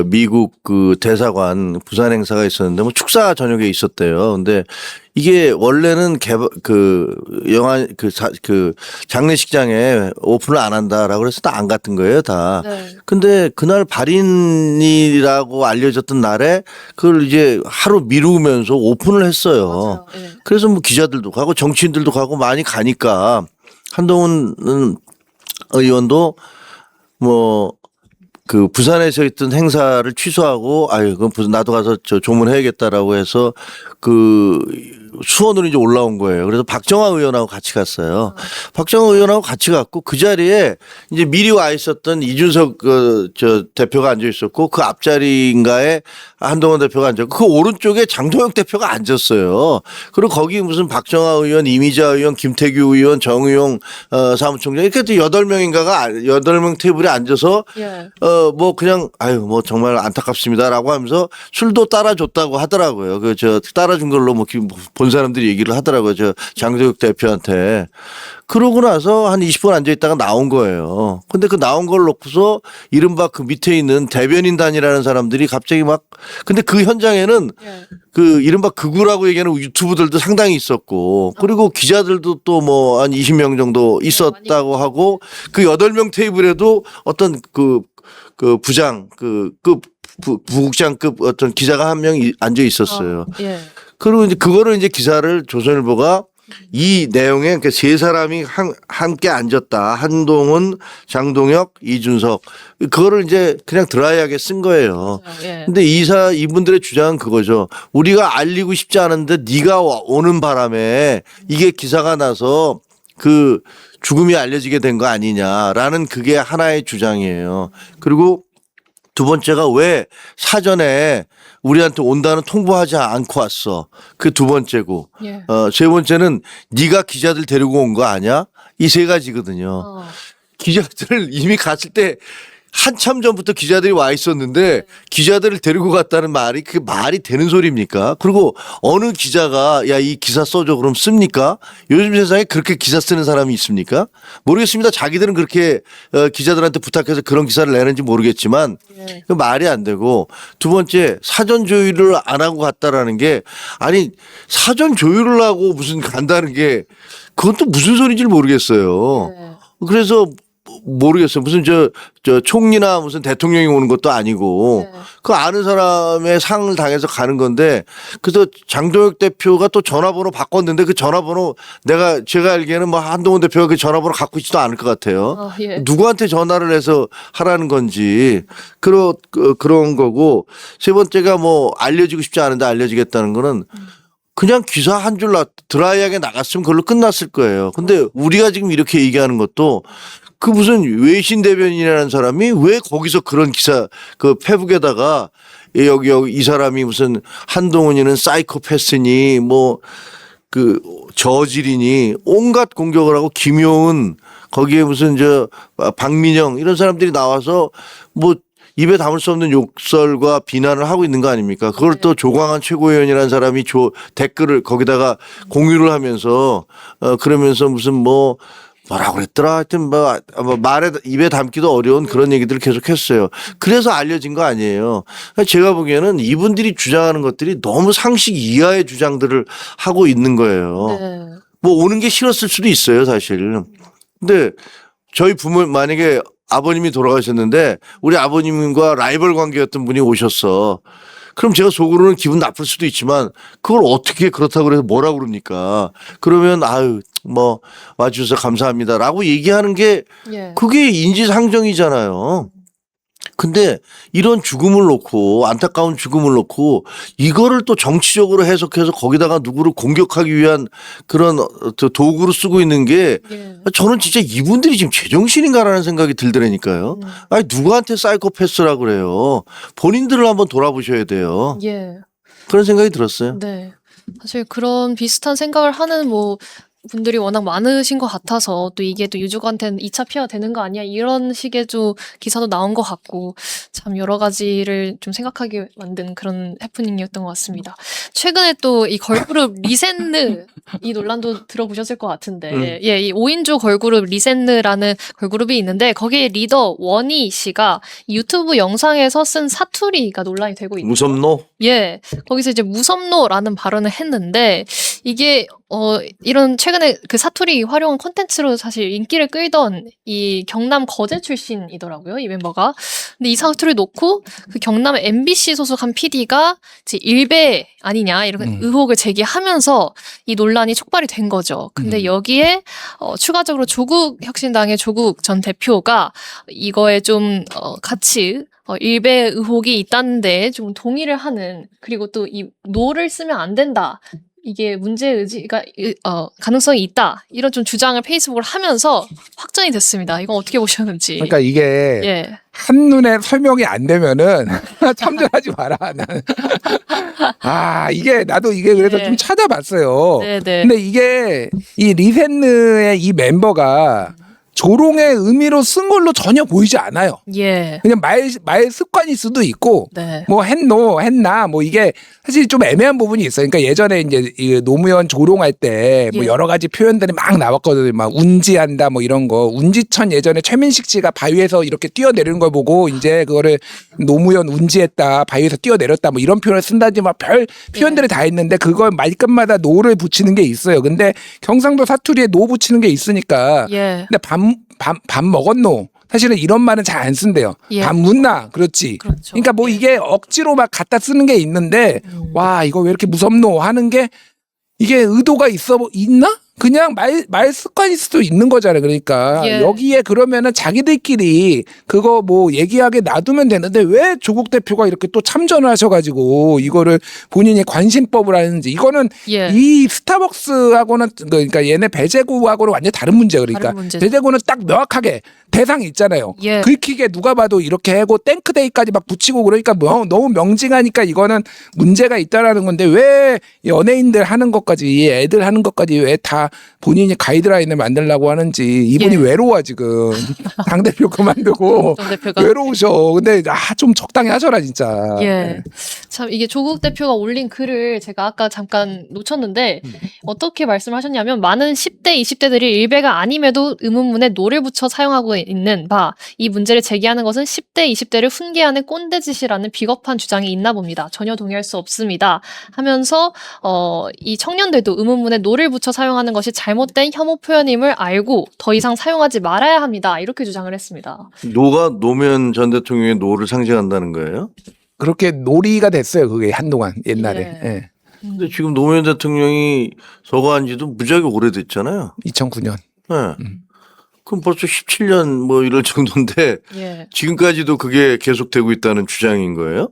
미국 그 대사관 부산 행사가 있었는데 뭐 축사 저녁에 있었대요. 근데 이게 원래는 그 영화 그 장례식장에 오픈을 안 한다라고 그래서 다 안 갔던 거예요, 다. 네. 근데 그날 발인이라고 알려졌던 날에 그걸 이제 하루 미루면서 오픈을 했어요. 맞아요. 예. 그래서 뭐 기자들도 가고 정치인들도 가고 많이 가니까 한동훈 의원도 뭐 그 부산에서 있던 행사를 취소하고 아유 그럼 나도 가서 저 조문해야겠다라고 해서 그 수원으로 이제 올라온 거예요. 그래서 박정화 의원하고 같이 갔어요. 박정화 의원하고 같이 갔고 그 자리에 이제 미리 와 있었던 이준석 저 대표가 앉아 있었고 그 앞자리인가에 한동훈 대표가 앉았고 그 오른쪽에 장도혁 대표가 앉았어요. 그리고 거기 무슨 박정화 의원, 이미자 의원, 김태규 의원, 정의용 사무총장 이렇게 또 8명인가가 8명 테이블에 앉아서 예. 뭐 그냥 아유 뭐 정말 안타깝습니다라고 하면서 술도 따라줬다고 하더라고요. 그 저 따라준 걸로 뭐 본 사람들이 얘기를 하더라고요. 저 장도혁 대표한테. 그러고 나서 한 20분 앉아 있다가 나온 거예요. 근데 그 나온 걸 놓고서 이른바 그 밑에 있는 대변인단이라는 사람들이 갑자기 막 근데 그 현장에는 예. 그 이른바 극우라고 얘기하는 유튜브들도 상당히 있었고 그리고 기자들도 또 뭐 한 20명 정도 있었다고 하고 그 8명 테이블에도 어떤 그 부장 부국장급 어떤 기자가 한 명 앉아 있었어요. 예. 그리고 이제 그거를 이제 기사를 조선일보가 이 내용에 그러니까 세 사람이 함께 앉았다. 한동훈, 장동혁, 이준석. 그거를 이제 그냥 드라이하게 쓴 거예요. 예. 근데 이분들의 주장은 그거죠. 우리가 알리고 싶지 않은데 네가 오는 바람에 이게 기사가 나서 그 죽음이 알려지게 된 거 아니냐라는 그게 하나의 주장이에요. 그리고 두 번째가 왜 사전에 우리한테 온다는 통보하지 않고 왔어. 그 두 번째고. 예. 세 번째는 네가 기자들 데리고 온 거 아니야? 이 세 가지거든요. 기자들 이미 갔을 때 한참 전부터 기자들이 와 있었는데 기자들을 데리고 갔다는 말이 그게 말이 되는 소리입니까? 그리고 어느 기자가 야, 이 기사 써줘 그럼 씁니까? 요즘 세상에 그렇게 기사 쓰는 사람이 있습니까? 모르겠습니다. 자기들은 그렇게 기자들한테 부탁해서 그런 기사를 내는지 모르겠지만 그 말이 안 되고 두 번째 사전 조율을 안 하고 갔다라는 게 아니 사전 조율을 하고 무슨 간다는 게 그건 또 무슨 소리인지 모르겠어요. 그래서 모르겠어요. 무슨 저 총리나 무슨 대통령이 오는 것도 아니고 그 아는 사람의 상을 당해서 가는 건데 그래서 장도혁 대표가 또 전화번호 바꿨는데 그 전화번호 제가 알기에는 뭐 한동훈 대표가 그 전화번호 갖고 있지도 않을 것 같아요. 예. 누구한테 전화를 해서 하라는 건지 그런 거고 세 번째가 뭐 알려지고 싶지 않은데 알려지겠다는 거는 그냥 기사 한 줄 드라이하게 나갔으면 그걸로 끝났을 거예요. 근데 우리가 지금 이렇게 얘기하는 것도 그 무슨 외신 대변인이라는 사람이 왜 거기서 그런 기사 그 페북에다가 여기 이 사람이 무슨 한동훈이는 사이코패스니 뭐 그 저질이니 온갖 공격을 하고 김용은 거기에 무슨 박민영 이런 사람들이 나와서 뭐 입에 담을 수 없는 욕설과 비난을 하고 있는 거 아닙니까? 그걸 또 조광한 최고위원이라는 사람이 댓글을 거기다가 공유를 하면서 그러면서 무슨 뭐 뭐라고 그랬더라 하여튼 뭐 말에 입에 담기도 어려운 그런 얘기들을 계속 했어요. 그래서 알려진 거 아니에요. 제가 보기에는 이분들이 주장하는 것들이 너무 상식 이하의 주장들을 하고 있는 거예요. 네. 뭐 오는 게 싫었을 수도 있어요, 사실. 근데 저희 부모 만약에 아버님이 돌아가셨는데 우리 아버님과 라이벌 관계였던 분이 오셨어. 그럼 제가 속으로는 기분 나쁠 수도 있지만 그걸 어떻게 그렇다고 그래서 뭐라고 그럽니까? 그러면 아유 뭐 와주셔서 감사합니다라고 얘기하는 게 예. 그게 인지상정이잖아요. 근데 이런 죽음을 놓고 안타까운 죽음을 놓고 이거를 또 정치적으로 해석해서 거기다가 누구를 공격하기 위한 그런 도구로 쓰고 있는 게 예. 저는 진짜 이분들이 지금 제정신인가라는 생각이 들더라니까요. 아니 누구한테 사이코패스라고 그래요. 본인들을 한번 돌아보셔야 돼요. 예. 그런 생각이 들었어요. 네. 사실 그런 비슷한 생각을 하는 뭐 분들이 워낙 많으신 것 같아서 또 이게 또 유족한테는 2차 피해가 되는 거 아니야 이런 식의 좀 기사도 나온 것 같고 참 여러 가지를 좀 생각하게 만든 그런 해프닝이었던 것 같습니다. 최근에 또 이 걸그룹 리센느 이 논란도 들어보셨을 것 같은데 예, 이 5인조 걸그룹 리센느라는 걸그룹이 있는데 거기에 리더 원희 씨가 유튜브 영상에서 쓴 사투리가 논란이 되고 있는 무섭노? 예, 거기서 이제 무섭노라는 발언을 했는데 이게 이런 최근에 그 사투리 활용 콘텐츠로 사실 인기를 끌던 이 경남 거제 출신이더라고요, 이 멤버가. 근데 이 사투리 놓고 그 경남 MBC 소속한 PD가 이제 일배 아니냐 이런 의혹을 제기하면서 이 논란이 촉발이 된 거죠. 근데 여기에 추가적으로 조국혁신당의 조국 전 대표가 이거에 좀 같이 일배 의혹이 있다는데 좀 동의를 하는 그리고 또 이 노를 쓰면 안 된다. 이게 문제 의지가 가능성이 있다. 이런 좀 주장을 페이스북으로 하면서 확전이 됐습니다. 이건 어떻게 보셨는지. 그러니까 이게 예. 한눈에 설명이 안 되면은 참전하지 마라. 나는. 이게 나도 이게 그래서 예. 좀 찾아봤어요. 네네. 근데 이게 이 리센느의 이 멤버가 조롱의 의미로 쓴 걸로 전혀 보이지 않아요. 예. 그냥 말 습관일 수도 있고 네. 뭐 했나 뭐 이게 사실 좀 애매한 부분이 있어요. 그러니까 예전에 이제 이 노무현 조롱할 때 뭐 예. 여러 가지 표현들이 막 나왔거든요. 막 운지한다 뭐 이런 거. 운지천 예전에 최민식 씨가 바위에서 이렇게 뛰어내리는 걸 보고 이제 그거를 노무현 운지했다. 바위에서 뛰어내렸다. 뭐 이런 표현을 쓴다든지 막 별 표현들이 다 있는데 그걸 말끝마다 노를 붙이는 게 있어요. 근데 경상도 사투리에 노 붙이는 게 있으니까. 예. 근데 밥 먹었노? 사실은 이런 말은 잘 안 쓴대요. 예. 밥 묻나? 그렇지. 그렇죠. 그러니까 뭐 이게 억지로 막 갖다 쓰는 게 있는데 와 이거 왜 이렇게 무섭노 하는 게 이게 의도가 있나? 그냥 말 습관일 수도 있는 거잖아요. 그러니까 예. 여기에 그러면은 자기들끼리 그거 뭐 얘기하게 놔두면 되는데 왜 조국 대표가 이렇게 또 참전을 하셔가지고 이거를 본인이 관심법을 하는지 이거는 예. 이 스타벅스하고는 그러니까 얘네 배제구하고는 완전 다른 문제예요. 그러니까 다른 문제죠. 배제구는 딱 명확하게 대상이 있잖아요. 예. 긁히게 누가 봐도 이렇게 하고 땡크데이까지 막 붙이고 그러니까 너무 명징하니까 이거는 문제가 있다라는 건데 왜 연예인들 하는 것까지 애들 하는 것까지 왜 다 본인이 가이드라인을 만들려고 하는지 이분이 예. 외로워 지금 당대표 그만두고 정 대표가 외로우셔. 근데 좀 적당히 하셔라 진짜. 예. 참 이게 조국 대표가 올린 글을 제가 아까 잠깐 놓쳤는데 어떻게 말씀하셨냐면 많은 10대, 20대들이 일배가 아님에도 의문문에 노를 붙여 사용하고 있는 바 이 문제를 제기하는 것은 10대, 20대를 훈계하는 꼰대짓이라는 비겁한 주장이 있나 봅니다. 전혀 동의할 수 없습니다. 하면서 이 청년들도 의문문에 노를 붙여 사용하는 것이 잘못된 혐오 표현임을 알고 더 이상 사용하지 말아야 합니다. 이렇게 주장을 했습니다. 노가 노무현 전 대통령의 노를 상징한다는 거예요? 그렇게 놀이가 됐어요. 그게 한동안 옛날에. 예. 예. 근데 지금 노무현 대통령이 서거한 지도 무지하게 오래됐잖아요. 2009년. 네. 그럼 벌써 17년 뭐 이럴 정도인데 예. 지금까지도 그게 계속되고 있다는 주장인 거예요?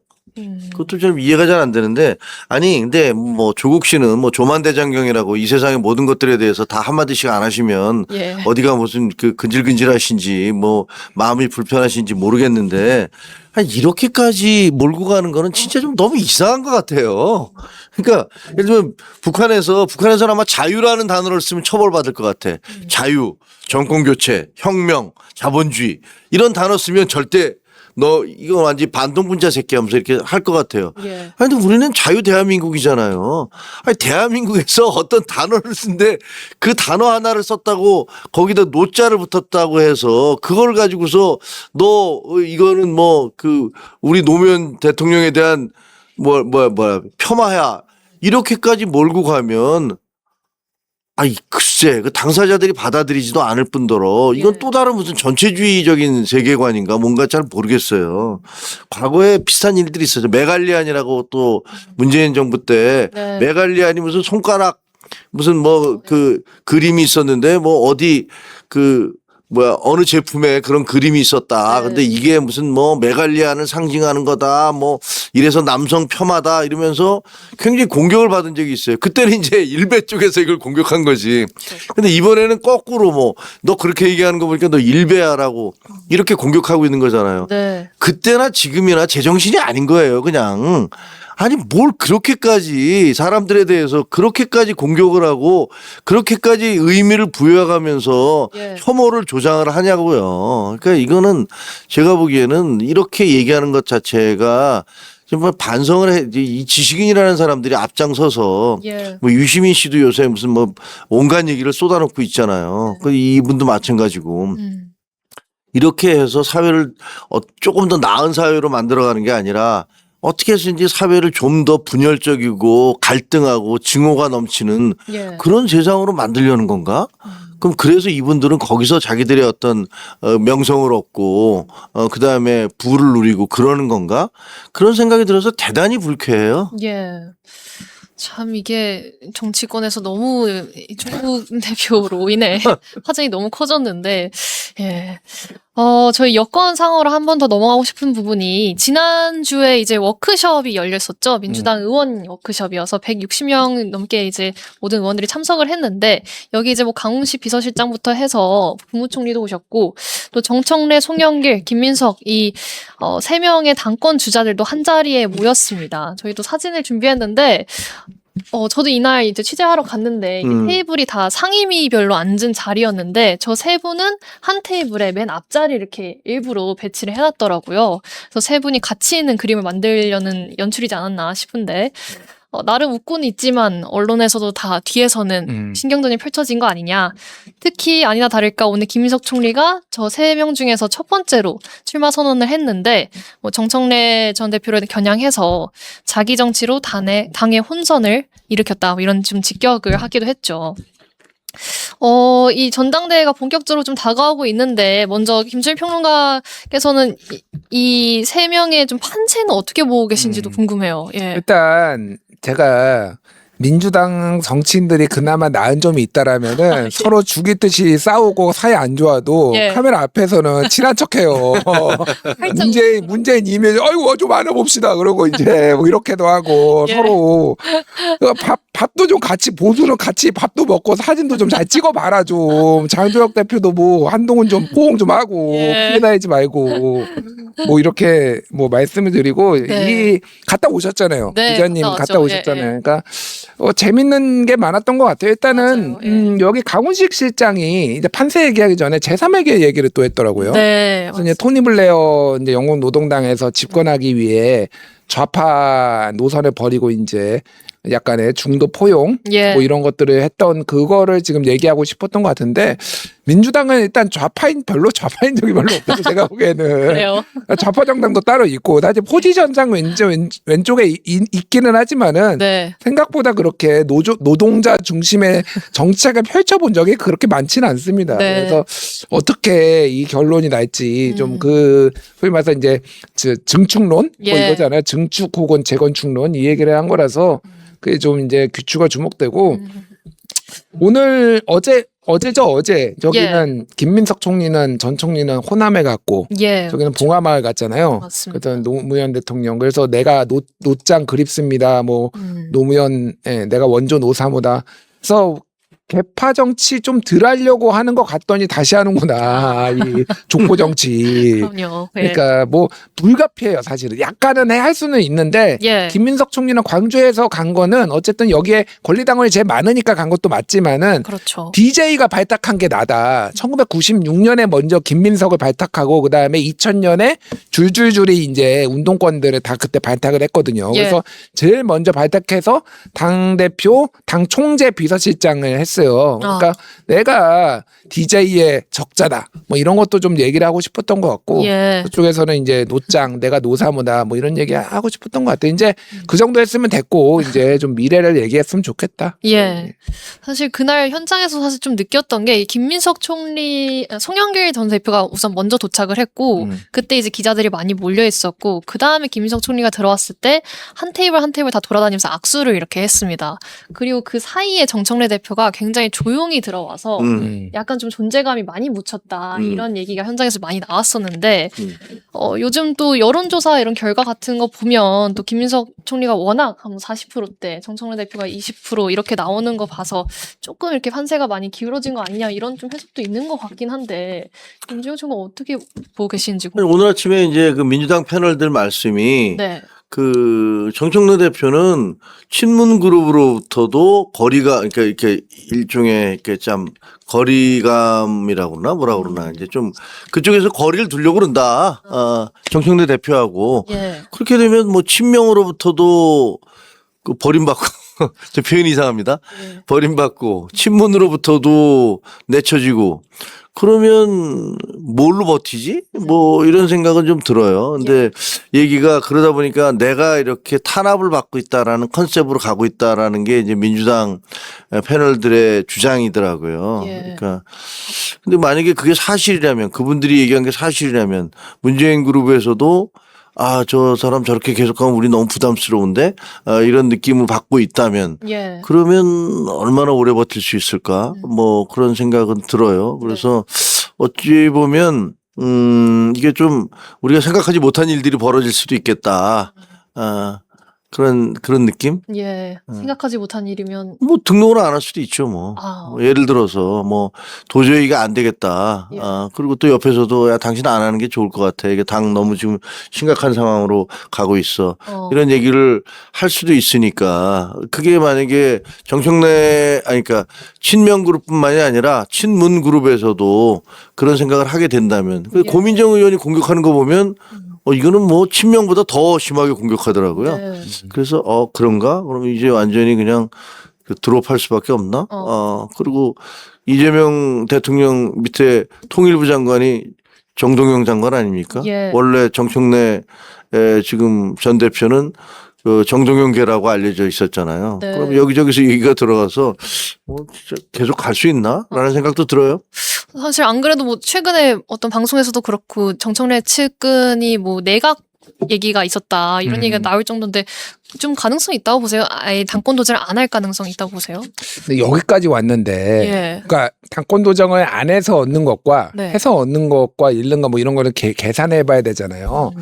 그것도 좀 이해가 잘 안 되는데 아니 근데 뭐 조국 씨는 뭐 조만대장경이라고 이 세상의 모든 것들에 대해서 다 한마디씩 안 하시면 예. 어디가 무슨 그 근질근질하신지 뭐 마음이 불편하신지 모르겠는데 아니 이렇게까지 몰고 가는 거는 진짜 좀 너무 이상한 것 같아요. 그러니까 예를 들면 북한에서는 아마 자유라는 단어를 쓰면 처벌받을 것 같아. 자유, 정권교체, 혁명, 자본주의 이런 단어 쓰면 절대 너 이거 완전 반동분자 새끼 하면서 이렇게 할 것 같아요. 예. 아니, 근데 우리는 자유 대한민국이잖아요. 아니, 대한민국에서 어떤 단어를 쓴데 그 단어 하나를 썼다고 거기다 노자를 붙었다고 해서 그걸 가지고서 너 이거는 뭐 그 우리 노무현 대통령에 대한 폄하야. 이렇게까지 몰고 가면 아이 글쎄 그 당사자들이 받아들이지도 않을 뿐더러 이건 예. 또 다른 무슨 전체주의적인 세계관인가 뭔가 잘 모르겠어요. 과거에 비슷한 일들이 있었죠. 메갈리안이라고 또 문재인 정부 때 네. 메갈리안이 무슨 손가락 무슨 뭐 그 그림이 있었는데 뭐 어디 그 어느 제품에 그런 그림이 있었다. 네. 근데 이게 무슨 뭐 메갈리안을 상징하는 거다. 뭐 이래서 남성 폄하다 이러면서 굉장히 공격을 받은 적이 있어요. 그때는 이제 일베 쪽에서 이걸 공격한 거지. 근데 이번에는 거꾸로 뭐 너 그렇게 얘기하는 거 보니까 너 일베야라고 이렇게 공격하고 있는 거잖아요. 네. 그때나 지금이나 제정신이 아닌 거예요. 그냥. 아니 뭘 그렇게까지 사람들에 대해서 그렇게까지 공격을 하고 그렇게까지 의미를 부여하면서 예. 혐오를 조장을 하냐고요. 그러니까 이거는 제가 보기에는 이렇게 얘기하는 것 자체가 정말 반성을 해. 이 지식인이라는 사람들이 앞장서서 예. 뭐 유시민 씨도 요새 무슨 뭐 온갖 얘기를 쏟아놓고 있잖아요. 그 이분도 마찬가지고. 이렇게 해서 사회를 조금 더 나은 사회로 만들어가는 게 아니라 어떻게 해서든지 사회를 좀 더 분열적이고 갈등하고 증오가 넘치는 예. 그런 세상으로 만들려는 건가? 그럼 그래서 이분들은 거기서 자기들의 어떤 명성을 얻고 그다음에 부를 누리고 그러는 건가? 그런 생각이 들어서 대단히 불쾌해요. 예. 참 이게 정치권에서 너무 조국 대표로 인해 화제이 너무 커졌는데, 예. 저희 여권 상으로 한 번 더 넘어가고 싶은 부분이 지난주에 이제 워크숍이 열렸었죠. 민주당 의원 워크숍이어서 160명 넘게 이제 모든 의원들이 참석을 했는데 여기 이제 뭐 강훈식 비서실장부터 해서 국무총리도 오셨고 또 정청래, 송영길, 김민석 이 3명의 당권 주자들도 한 자리에 모였습니다. 저희도 사진을 준비했는데 저도 이날 이제 취재하러 갔는데 이게 테이블이 다 상임위별로 앉은 자리였는데 저 세 분은 한 테이블에 맨 앞자리 이렇게 일부러 배치를 해놨더라고요. 그래서 세 분이 같이 있는 그림을 만들려는 연출이지 않았나 싶은데 나름 웃고는 있지만 언론에서도 다 뒤에서는 신경전이 펼쳐진 거 아니냐. 특히 아니나 다를까 오늘 김민석 총리가 저 3명 중에서 첫 번째로 출마 선언을 했는데 뭐 정청래 전 대표를 겨냥해서 자기 정치로 당의 혼선을 일으켰다. 뭐 이런 좀 직격을 하기도 했죠. 이 전당대회가 본격적으로 좀 다가오고 있는데 먼저 김철 평론가께서는 이 3명의 좀 판세는 어떻게 보고 계신지도 궁금해요. 예. 일단 제가 민주당 정치인들이 그나마 나은 점이 있다라면은 예. 서로 죽이듯이 싸우고 사이 안 좋아도 예. 카메라 앞에서는 친한 척해요. 문재인 이미지 아이고 좀 안아봅시다 그러고 이제 뭐 이렇게도 하고 예. 서로 밥도 좀 같이 보수는 같이 밥도 먹고 사진도 좀 잘 찍어봐라 좀. 장도혁 대표도 뭐 한동훈 좀 포옹 좀 하고 예. 피해 다니지 말고 뭐 이렇게 뭐 말씀을 드리고 네. 이 갔다 오셨잖아요. 네, 기자님 갔다 갔다 왔죠. 오셨잖아요. 예, 예. 그러니까 재밌는 게 많았던 것 같아요. 일단은 맞아요. 예. 여기 강훈식 실장이 이제 판세 얘기하기 전에 제3외계 얘기를 또 했더라고요. 네. 그래서 이제 토니 블레어 이제 영국 노동당에서 집권하기 위해 좌파 노선을 버리고 이제 약간의 중도 포용 예. 뭐 이런 것들을 했던 그거를 지금 얘기하고 싶었던 것 같은데 민주당은 일단 별로 좌파인 적이 별로 없다고 제가 보기에는. 그래요. 좌파 정당도 따로 있고 사실 포지션상 왼쪽에 있기는 하지만은 네. 생각보다 그렇게 노동자 중심의 정책을 펼쳐본 적이 그렇게 많지는 않습니다. 네. 그래서 어떻게 이 결론이 날지 좀 소위 말해서 이제 증축론 뭐 예. 이거잖아요. 증축 혹은 재건축론 이 얘기를 한 거라서 그게 좀 이제 귀추가 주목되고 오늘 어제 저기는 김민석 총리는 전 총리는 호남에 갔고 예. 저기는 봉화마을 갔잖아요. 맞습니다. 그래서 노무현 대통령 그래서 내가 노장 그립습니다. 뭐 노무현 내가 원조 노사모다. 그래서 개파 정치 좀 덜 하려고 하는 것 같더니 다시 하는구나. 이 족보 정치. 그럼요. 예. 그러니까 뭐 불가피해요, 사실은. 약간은 할 수는 있는데 예. 김민석 총리는 광주에서 간 거는 어쨌든 여기에 권리당원이 제일 많으니까 간 것도 맞지만은 그렇죠. DJ가 발탁한 게 나다. 1996년에 먼저 김민석을 발탁하고 그다음에 2000년에 줄줄줄이 이제 운동권들을 다 그때 발탁을 했거든요. 예. 그래서 제일 먼저 발탁해서 당대표, 당 총재 비서실장을 했어요. 그러니까 내가 DJ의 적자다. 뭐 이런 것도 좀 얘기를 하고 싶었던 것 같고 예. 그쪽에서는 이제 노짱, 내가 노사모다 뭐 이런 얘기 하고 싶었던 것 같아요. 이제 그 정도 했으면 됐고 이제 좀 미래를 얘기했으면 좋겠다. 예. 사실 그날 현장에서 사실 좀 느꼈던 게 이 김민석 총리, 송영길 전 대표가 우선 먼저 도착을 했고 그때 이제 기자들이 많이 몰려 있었고 그 다음에 김민석 총리가 들어왔을 때 한 테이블 한 테이블 다 돌아다니면서 악수를 이렇게 했습니다. 그리고 그 사이에 정청래 대표가 굉장히 조용히 들어와서 약간 좀 존재감이 많이 묻혔다 이런 얘기가 현장에서 많이 나왔었는데 요즘 또 여론조사 이런 결과 같은 거 보면 또 김민석 총리가 워낙 한 40%대, 정청래 대표가 20% 이렇게 나오는 거 봐서 조금 이렇게 판세가 많이 기울어진 거 아니냐 이런 좀 해석도 있는 것 같긴 한데 김지영 총관 어떻게 보고 계신지 오늘 아침에 이제 그 민주당 패널들 말씀이 네. 그 정청래 대표는 친문 그룹으로부터도 거리가 그러니까 이렇게 일종의 이렇게 참 거리감이라고 그러나 뭐라 그러나 이제 좀 그쪽에서 거리를 두려고 그런다. 정청래 대표하고 예. 그렇게 되면 뭐 친명으로부터도 그 버림받고 저 표현이 이상합니다. 네. 버림받고 친문으로부터도 내쳐지고 그러면 뭘로 버티지? 뭐 이런 생각은 좀 들어요. 근데 얘기가 그러다 보니까 내가 이렇게 탄압을 받고 있다라는 컨셉으로 가고 있다라는 게 이제 민주당 패널들의 주장이더라고요. 예. 그러니까 근데 만약에 그게 사실이라면 그분들이 얘기한 게 사실이라면 문재인 그룹에서도 저 사람 저렇게 계속하면 우리 너무 부담스러운데 이런 느낌을 받고 있다면 예. 그러면 얼마나 오래 버틸 수 있을까 뭐 그런 생각은 들어요. 그래서 어찌 보면 이게 좀 우리가 생각하지 못한 일들이 벌어질 수도 있겠다. 그런 느낌? 예. 생각하지 못한 일이면 뭐 등록을 안 할 수도 있죠 뭐. 뭐 예를 들어서 뭐 도저히 이게 안 되겠다. 예. 그리고 또 옆에서도 야 당신 안 하는 게 좋을 것 같아. 이게 당 너무 지금 심각한 상황으로 가고 있어. 이런 얘기를 할 수도 있으니까 그게 만약에 정청래 그러니까 친명 그룹뿐만이 아니라 친문 그룹에서도 그런 생각을 하게 된다면 고민정 의원이 공격하는 거 보면 이거는 뭐 친명보다 더 심하게 공격하더라고요. 네. 그래서 그런가? 그러면 이제 완전히 그냥 드롭할 수밖에 없나? 그리고 이재명 대통령 밑에 통일부 장관이 정동영 장관 아닙니까? 예. 원래 정청래 지금 전 대표는 그 정동영계라고 알려져 있었잖아요. 네. 그럼 여기저기서 얘기가 들어가서 진짜 계속 갈 수 있나? 라는 생각도 들어요. 사실 안 그래도 뭐 최근에 어떤 방송에서도 그렇고 정청래 측근이 뭐 내각 얘기가 있었다 이런 얘기가 나올 정도인데 좀 가능성이 있다고 보세요? 아예 당권 도전을 안 할 가능성이 있다고 보세요? 근데 여기까지 왔는데 예. 그러니까 당권 도정을 안 해서 얻는 것과 네. 해서 얻는 것과 잃는 것 뭐 이런 거를 계산해 봐야 되잖아요.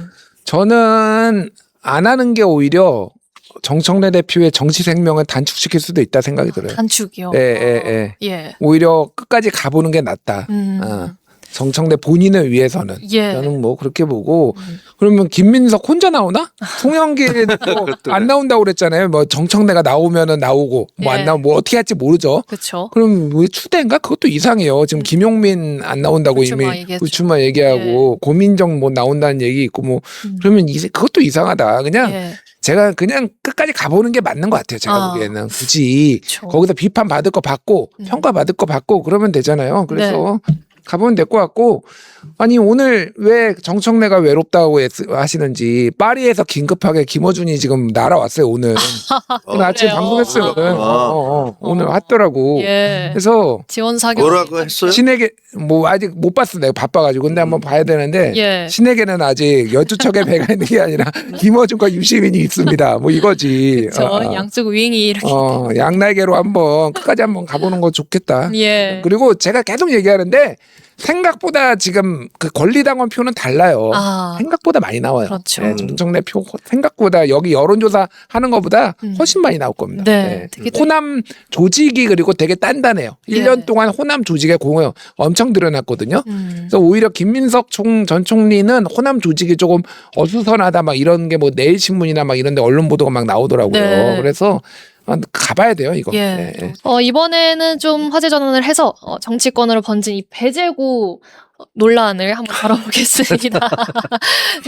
저는 안 하는 게 오히려 정청래 대표의 정치 생명을 단축시킬 수도 있다 생각이 들어요. 단축이요. 예. 오히려 끝까지 가보는 게 낫다. 정청래 본인을 위해서는 예. 저는 뭐 그렇게 보고 그러면 김민석 혼자 나오나? 송영길도 안 나온다고 그랬잖아요. 뭐 정청래가 나오면은 나오고 뭐 안 예. 나오면 뭐 어떻게 할지 모르죠. 그렇죠. 그럼 왜 추대인가? 그것도 이상해요. 지금 김용민 안 나온다고 불출마 이미 얘기했죠. 불출마 얘기하고 고민정 뭐 나온다는 얘기 있고 뭐 그러면 그것도 이상하다. 그냥 예. 제가 그냥 끝까지 가보는 게 맞는 것 같아요. 제가 보기에는 굳이 그쵸. 거기서 비판 받을 거 받고 평가 받을 거 받고 그러면 되잖아요. 그래서 가보면 될 것 같고 아니 오늘 왜 정청래가 외롭다고 하시는지 파리에서 긴급하게 김어준이 지금 날아왔어요 오늘. 오늘 아침에 그래요? 방송했어요. 오늘 왔더라고. 예. 그래서 지원 사격. 뭐라고 했어요? 신에게 뭐 아직 못 봤어 내가 바빠가지고 근데 한번 봐야 되는데 예. 신에게는 아직 12척의 배가 있는 게 아니라 김어준과 유시민이 있습니다. 뭐 이거지. 그렇죠. 양쪽 윙이 이렇게. 양날개로 한번 끝까지 한번 가보는 거 좋겠다. 예. 그리고 제가 계속 얘기하는데 생각보다 지금 그 권리당원 표는 달라요. 아, 생각보다 많이 나와요. 그렇죠. 네, 정청래 표 생각보다 여기 여론조사 하는 것보다 훨씬 많이 나올 겁니다. 네, 되게 호남 조직이 그리고 되게 단단해요. 예. 1년 동안 호남 조직의 공을 엄청 들여놨거든요. 그래서 오히려 김민석 전 총리는 호남 조직이 조금 어수선하다 막 이런 게 뭐 내일신문이나 막 이런 데 언론 보도가 막 나오더라고요. 네. 그래서 가봐야 돼요, 이거. 예. 네. 이번에는 좀 화제 전환을 해서 정치권으로 번진 이 배제구 논란을 한번 다뤄보겠습니다.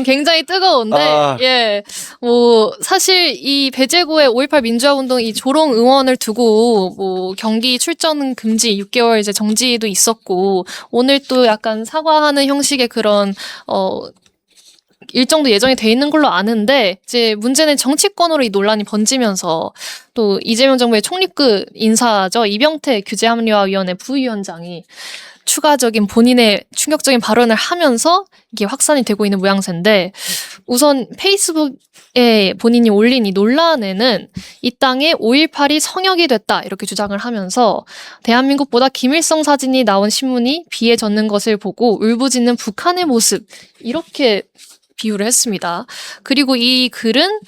굉장히 뜨거운데, 아. 예, 뭐 사실 이 배제구의 5.18 민주화운동 이 조롱 응원을 두고 뭐 경기 출전 금지 6개월 이제 정지도 있었고 오늘 또 약간 사과하는 형식의 그런 일정도 예정이 돼 있는 걸로 아는데 이제 문제는 정치권으로 이 논란이 번지면서 또 이재명 정부의 총리급 인사죠. 이병태 규제합리화위원회 부위원장이 추가적인 본인의 충격적인 발언을 하면서 이게 확산이 되고 있는 모양새인데 우선 페이스북에 본인이 올린 이 논란에는 이 땅에 5.18이 성역이 됐다 이렇게 주장을 하면서 대한민국보다 김일성 사진이 나온 신문이 비에 젖는 것을 보고 울부짖는 북한의 모습 이렇게 비유를 했습니다. 그리고 이 글은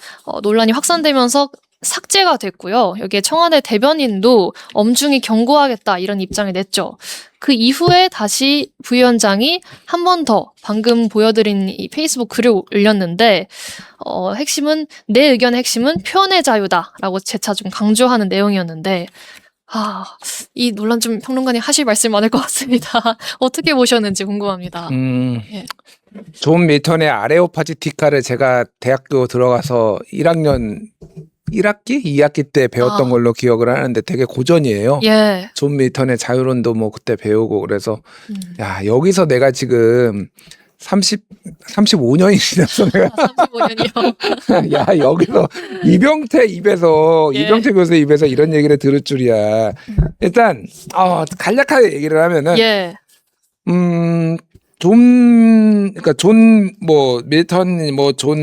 논란이 확산되면서 삭제가 됐고요. 여기에 청와대 대변인도 엄중히 경고하겠다 이런 입장을 냈죠. 그 이후에 다시 부위원장이 한 번 더 방금 보여드린 이 페이스북 글을 올렸는데 핵심은 내 의견의 핵심은 표현의 자유다라고 재차 좀 강조하는 내용이었는데 이 논란 좀 평론가님 하실 말씀 많을 것 같습니다. 어떻게 보셨는지 궁금합니다. 예. 존 밀턴의 아레오파지티카를 제가 대학교 들어가서 1학년 1학기? 2학기 때 배웠던 걸로 기억을 하는데 되게 고전이에요. 예. 존 밀턴의 자유론도 뭐 그때 배우고 그래서 야 여기서 내가 지금 35년이 지났어 내가. 35년이요. 야 여기서 이병태 입에서 예. 이병태 교수 입에서 이런 얘기를 들을 줄이야. 일단 간략하게 얘기를 하면은 예. 존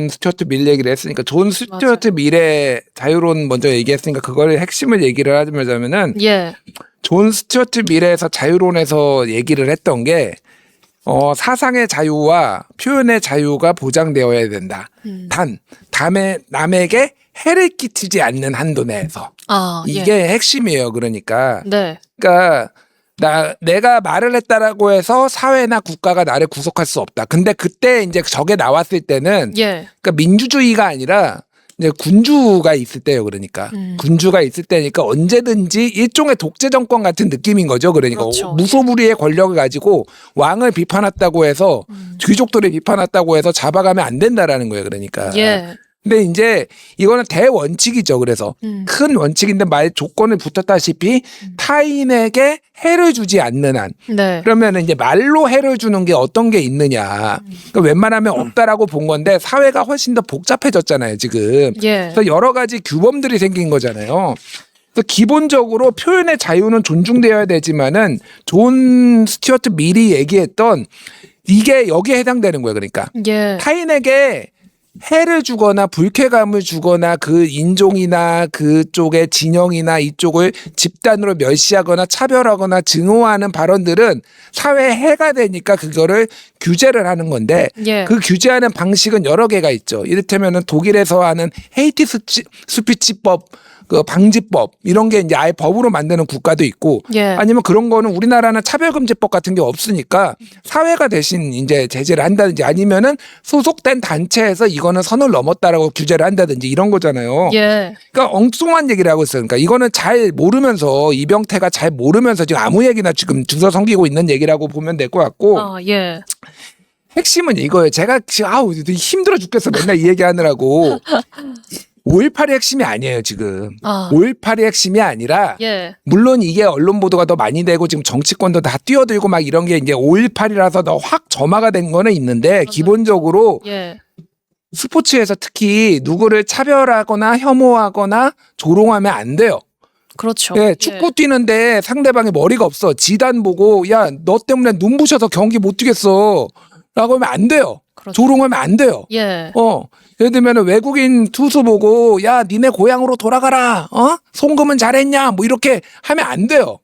스튜어트 밀 얘기를 했으니까 존 스튜어트 밀의 자유론 먼저 얘기했으니까 그걸 핵심을 얘기를 하자면은 예. 존 스튜어트 밀에서 자유론에서 얘기를 했던 게 사상의 자유와 표현의 자유가 보장되어야 된다. 남에게 해를 끼치지 않는 한도 내에서. 이게 핵심이에요. 그러니까. 네. 그러니까 내가 말을 했다라고 해서 사회나 국가가 나를 구속할 수 없다. 근데 그때 이제 저게 나왔을 때는 예. 그러니까 민주주의가 아니라 이제 군주가 있을 때요. 그러니까 군주가 있을 때니까 언제든지 일종의 독재 정권 같은 느낌인 거죠. 그러니까 그렇죠. 무소불위의 권력을 가지고 왕을 비판했다고 해서 귀족들을 비판했다고 해서 잡아가면 안 된다라는 거예요. 그러니까. 예. 근데 이제 이거는 대원칙이죠. 그래서 큰 원칙인데 말 조건을 붙었다시피 타인에게 해를 주지 않는 한. 네. 그러면 이제 말로 해를 주는 게 어떤 게 있느냐. 그러니까 웬만하면 없다라고 본 건데 사회가 훨씬 더 복잡해졌잖아요. 지금. 예. 그래서 여러 가지 규범들이 생긴 거잖아요. 그래서 기본적으로 표현의 자유는 존중되어야 되지만은 존 스튜어트 밀이 얘기했던 이게 여기에 해당되는 거예요. 그러니까 예. 타인에게 해를 주거나 불쾌감을 주거나 그 인종이나 그쪽의 진영이나 이쪽을 집단으로 멸시하거나 차별하거나 증오하는 발언들은 사회에 해가 되니까 그거를 규제를 하는 건데 예. 그 규제하는 방식은 여러 개가 있죠. 이를테면은 독일에서 하는 헤이트 스피치법 그 방지법 이런 게 이제 아예 법으로 만드는 국가도 있고 예. 아니면 그런 거는 우리나라는 차별금지법 같은 게 없으니까 사회가 대신 이제 제재를 한다든지 아니면은 소속된 단체에서 이거는 선을 넘었다라고 규제를 한다든지 이런 거잖아요. 예. 그러니까 엉뚱한 얘기를 하고 있어요. 그러니까 이거는 잘 모르면서 이병태가 잘 모르면서 지금 아무 얘기나 지금 주워 섬기고 있는 얘기라고 보면 될 것 같고 예. 핵심은 이거예요. 제가 지금 힘들어 죽겠어. 맨날 이 얘기하느라고. 5.18이 핵심이 아니에요, 지금. 5.18이 핵심이 아니라, 예. 물론 이게 언론 보도가 더 많이 되고 지금 정치권도 다 뛰어들고 막 이런 게 이제 5.18이라서 더 확 점화가 된 거는 있는데, 기본적으로 예. 스포츠에서 특히 누구를 차별하거나 혐오하거나 조롱하면 안 돼요. 그렇죠. 예, 축구 뛰는데 상대방이 머리가 없어. 지단 보고, 야, 너 때문에 눈부셔서 경기 못 뛰겠어. 라고 하면 안 돼요. 그렇죠. 조롱하면 안 돼요. 예. 예를 들면 외국인 투수 보고 야 니네 고향으로 돌아가라 송금은 잘했냐 뭐 이렇게 하면 안 돼요.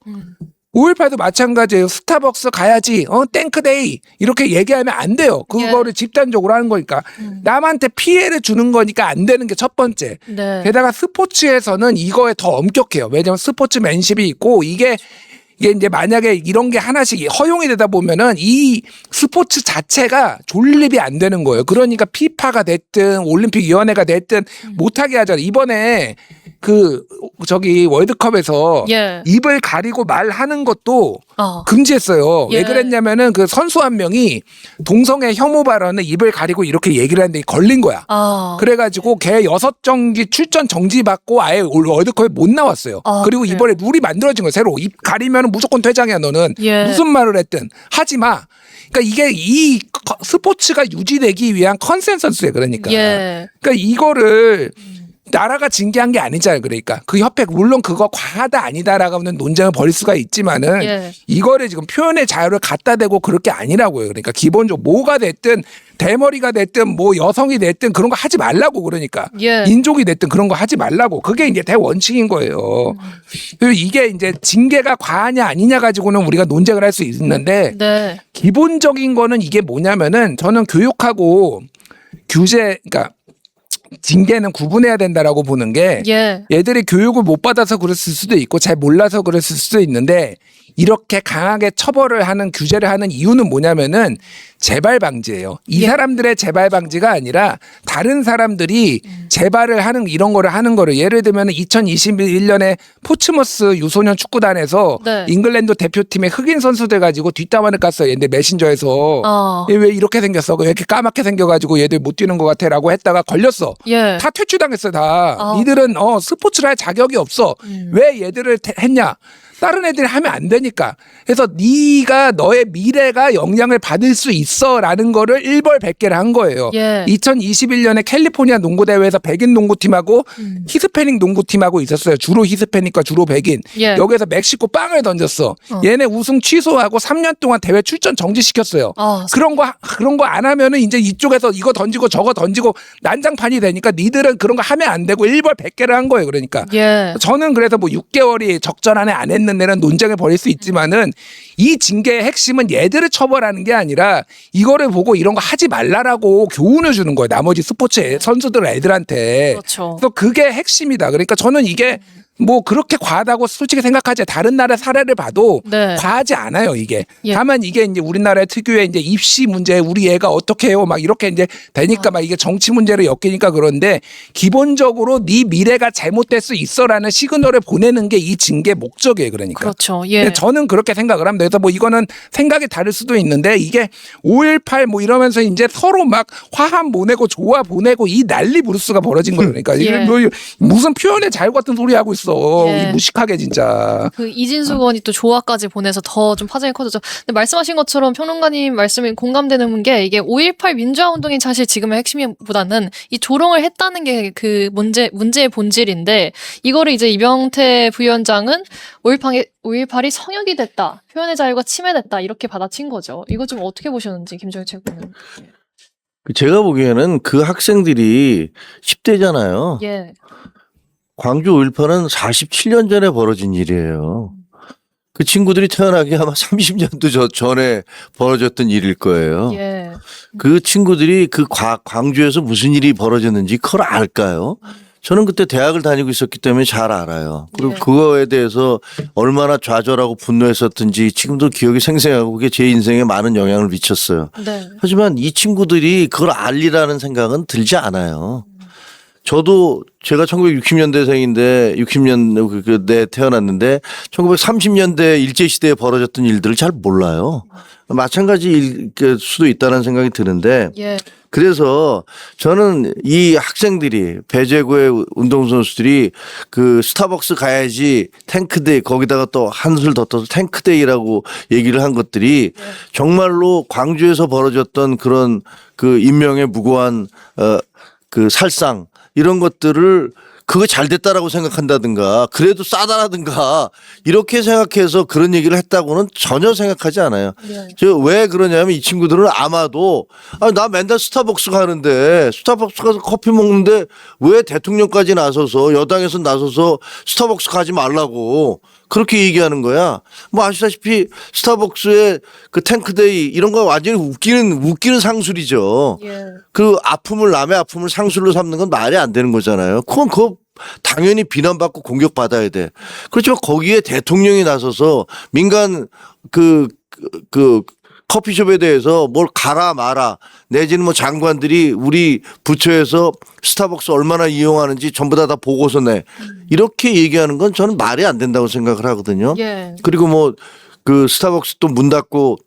5.18도 마찬가지예요. 스타벅스 가야지. 땡크데이. 이렇게 얘기하면 안 돼요. 그거를 집단적으로 하는 거니까. 남한테 피해를 주는 거니까 안 되는 게 첫 번째. 네. 게다가 스포츠에서는 이거에 더 엄격해요. 왜냐하면 스포츠맨십이 있고 이게 이제 만약에 이런 게 하나씩 허용이 되다 보면은 이 스포츠 자체가 존립이 안 되는 거예요. 그러니까 피파가 됐든 올림픽위원회가 됐든 못하게 하잖아요. 이번에 월드컵에서 예. 입을 가리고 말하는 것도 금지했어요. 예. 왜 그랬냐면은 그 선수 한 명이 동성애 혐오 발언을 입을 가리고 이렇게 얘기를 했는데 걸린 거야. 그래가지고 걔 6경기 출전 정지받고 아예 월드컵에 못 나왔어요. 그리고 그래요? 이번에 룰이 만들어진 거예요. 새로 입 가리면 무조건 퇴장이야. 너는 예. 무슨 말을 했든 하지 마. 그러니까 이게 이 스포츠가 유지되기 위한 컨센서스예요. 그러니까. 예. 그러니까 이거를 나라가 징계한 게 아니잖아요. 그러니까 그 협회 물론 그거 과하다 아니다라고 하는 논쟁을 벌일 수가 있지만은 예. 이거를 지금 표현의 자유를 갖다 대고 그럴 게 아니라고요. 그러니까 기본적으로 뭐가 됐든 대머리가 됐든 뭐 여성이 됐든 그런 거 하지 말라고. 그러니까 예. 인종이 됐든 그런 거 하지 말라고. 그게 이제 대원칙인 거예요. 그리고 이게 이제 징계가 과하냐 아니냐 가지고는 우리가 논쟁을 할 수 있는데 네. 기본적인 거는 이게 뭐냐면은 저는 교육하고 규제 그러니까 징계는 구분해야 된다라고 보는 게 예. 얘들이 교육을 못 받아서 그랬을 수도 있고 잘 몰라서 그랬을 수도 있는데 이렇게 강하게 처벌을 하는 규제를 하는 이유는 뭐냐면은 재발 방지예요. 이 예. 사람들의 재발 방지가 아니라 다른 사람들이 재발을 하는 이런 거를 하는 거를 예를 들면 2021년에 포츠머스 유소년 축구단에서 네. 잉글랜드 대표팀의 흑인 선수들 가지고 뒷담화를 깠어요. 얘네 메신저에서 얘 왜 이렇게 생겼어? 왜 이렇게 까맣게 생겨가지고 얘들 못 뛰는 것 같아라고 했다가 걸렸어. 예. 다 퇴출당했어요. 다. 니들은 스포츠를 할 자격이 없어. 왜 얘들을 했냐? 다른 애들이 하면 안 되니까. 그래서 네가 너의 미래가 영향을 받을 수 있어라는 거를 일벌백계를 한 거예요. 예. 2021년에 캘리포니아 농구대회에서 백인 농구팀하고 히스패닉 농구팀하고 있었어요. 주로 히스패닉과 주로 백인. 예. 여기서 멕시코 빵을 던졌어. 얘네 우승 취소하고 3년 동안 대회 출전 정지시켰어요. 그런 거 안 하면은 이제 이쪽에서 이거 던지고 저거 던지고 난장판이 되니까 니들은 그런 거 하면 안 되고 일벌백계를 한 거예요. 그러니까. 예. 저는 그래서 뭐 6개월이 적절하네 안 했는데는 논쟁을 벌일 수 있지만은 이 징계의 핵심은 얘들을 처벌하는 게 아니라 이거를 보고 이런 거 하지 말라라고 교훈을 주는 거예요. 나머지 스포츠 선수들 애들한테. 그렇죠. 그래서 그게 핵심이다. 그러니까 저는 이게 뭐 그렇게 과하다고 솔직히 생각하지 다른 나라 사례를 봐도 네. 과하지 않아요 이게. 예. 다만 이게 이제 우리나라의 특유의 이제 입시 문제 우리 애가 어떻게 해요 막 이렇게 이제 되니까 막 이게 정치 문제로 엮이니까 그런데 기본적으로 네 미래가 잘못될 수 있어라는 시그널을 보내는 게 이 징계 목적이에요. 그러니까. 그렇죠. 예. 저는 그렇게 생각을 합니다. 그래서 뭐 이거는 생각이 다를 수도 있는데 이게 5.18 뭐 이러면서 이제 서로 막 화합 보내고 조화 보내고 이 난리 부르스가 벌어진 거예요. 그러니까 이게 예. 뭐 무슨 표현의 자유 같은 소리 하고 있어. 예. 무식하게 진짜. 그 이진숙 의원이 또 조화까지 보내서 더 좀 파장이 커졌죠. 근데 말씀하신 것처럼 평론가님 말씀이 공감되는 게 이게 5.18 민주화 운동이 사실 지금의 핵심보다는 이 조롱을 했다는 게 그 문제의 본질인데 이거를 이제 이병태 부위원장은 5.18이 성역이 됐다. 표현의 자유가 침해됐다. 이렇게 받아친 거죠. 이거 좀 어떻게 보셨는지 김정일 최고는. 제가 보기에는 그 학생들이 10대잖아요. 예. 광주 5.18은 47년 전에 벌어진 일이에요. 그 친구들이 태어나기 아마 30년도 전에 벌어졌던 일일 거예요. 예. 그 친구들이 그 광주에서 무슨 일이 벌어졌는지 그걸 알까요? 저는 그때 대학을 다니고 있었기 때문에 잘 알아요. 그리고 예. 그거에 대해서 얼마나 좌절하고 분노했었던지 지금도 기억이 생생하고 그게 제 인생에 많은 영향을 미쳤어요. 네. 하지만 이 친구들이 그걸 알리라는 생각은 들지 않아요. 저도 제가 1960년대생인데 60년대 태어났는데 1930년대 일제시대에 벌어졌던 일들을 잘 몰라요. 마찬가지일 수도 있다는 생각이 드는데 예. 그래서 저는 이 학생들이 배제구의 운동선수들이 그 스타벅스 가야지 탱크데이 거기다가 또 한술 더 떠서 탱크데이라고 얘기를 한 것들이 정말로 광주에서 벌어졌던 그런 그 인명의 무고한 그 살상 이런 것들을 그거 잘 됐다라고 생각한다든가 그래도 싸다라든가 이렇게 생각해서 그런 얘기를 했다고는 전혀 생각하지 않아요. 네. 저 왜 그러냐면 이 친구들은 아마도 나 맨날 스타벅스 가는데 스타벅스 가서 커피 먹는데 왜 대통령까지 나서서 여당에서 나서서 스타벅스 가지 말라고 그렇게 얘기하는 거야. 뭐 아시다시피 스타벅스의 그 탱크데이 이런 거 완전히 웃기는 상술이죠. 예. 그 남의 아픔을 상술로 삼는 건 말이 안 되는 거잖아요. 그건 당연히 비난받고 공격받아야 돼. 그렇지만 거기에 대통령이 나서서 민간 그 커피숍에 대해서 뭘 가라 마라 내지는 뭐 장관들이 우리 부처에서 스타벅스 얼마나 이용하는지 전부 다 보고서 내 이렇게 얘기하는 건 저는 말이 안 된다고 생각을 하거든요. 예. 그리고 뭐 그 스타벅스 또 문 닫고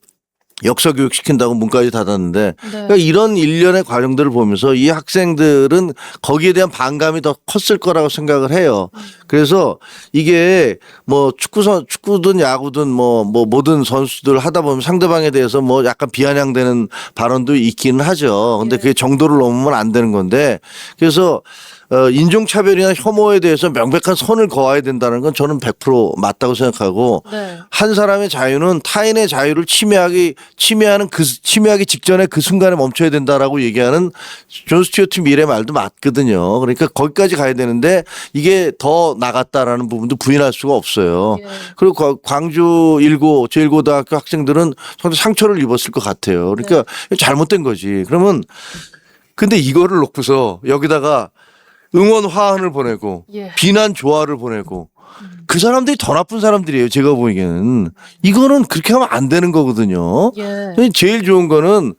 역사 교육 시킨다고 문까지 닫았는데 네. 그러니까 이런 일련의 과정들을 보면서 이 학생들은 거기에 대한 반감이 더 컸을 거라고 생각을 해요. 그래서 이게 뭐 축구든 야구든 뭐 모든 선수들 하다 보면 상대방에 대해서 뭐 약간 비아냥되는 발언도 있기는 하죠. 근데 예. 그게 정도를 넘으면 안 되는 건데 그래서 인종차별이나 혐오에 대해서 명백한 선을 그어야 된다는 건 저는 100% 맞다고 생각하고 네. 한 사람의 자유는 타인의 자유를 침해하기 직전에 그 순간에 멈춰야 된다라고 얘기하는 존 스튜어트 밀의 말도 맞거든요. 그러니까 거기까지 가야 되는데 이게 더 나갔다라는 부분도 부인할 수가 없어요. 예. 그리고 광주 제1고등학교 학생들은 상당히 상처를 입었을 것 같아요. 그러니까 잘못된 거지. 그러면 근데 이거를 놓고서 여기다가 응원 화환을 보내고 예. 비난 조화를 보내고 그 사람들이 더 나쁜 사람들이에요. 제가 보기에는 이거는 그렇게 하면 안 되는 거거든요. 예. 제일 좋은 거는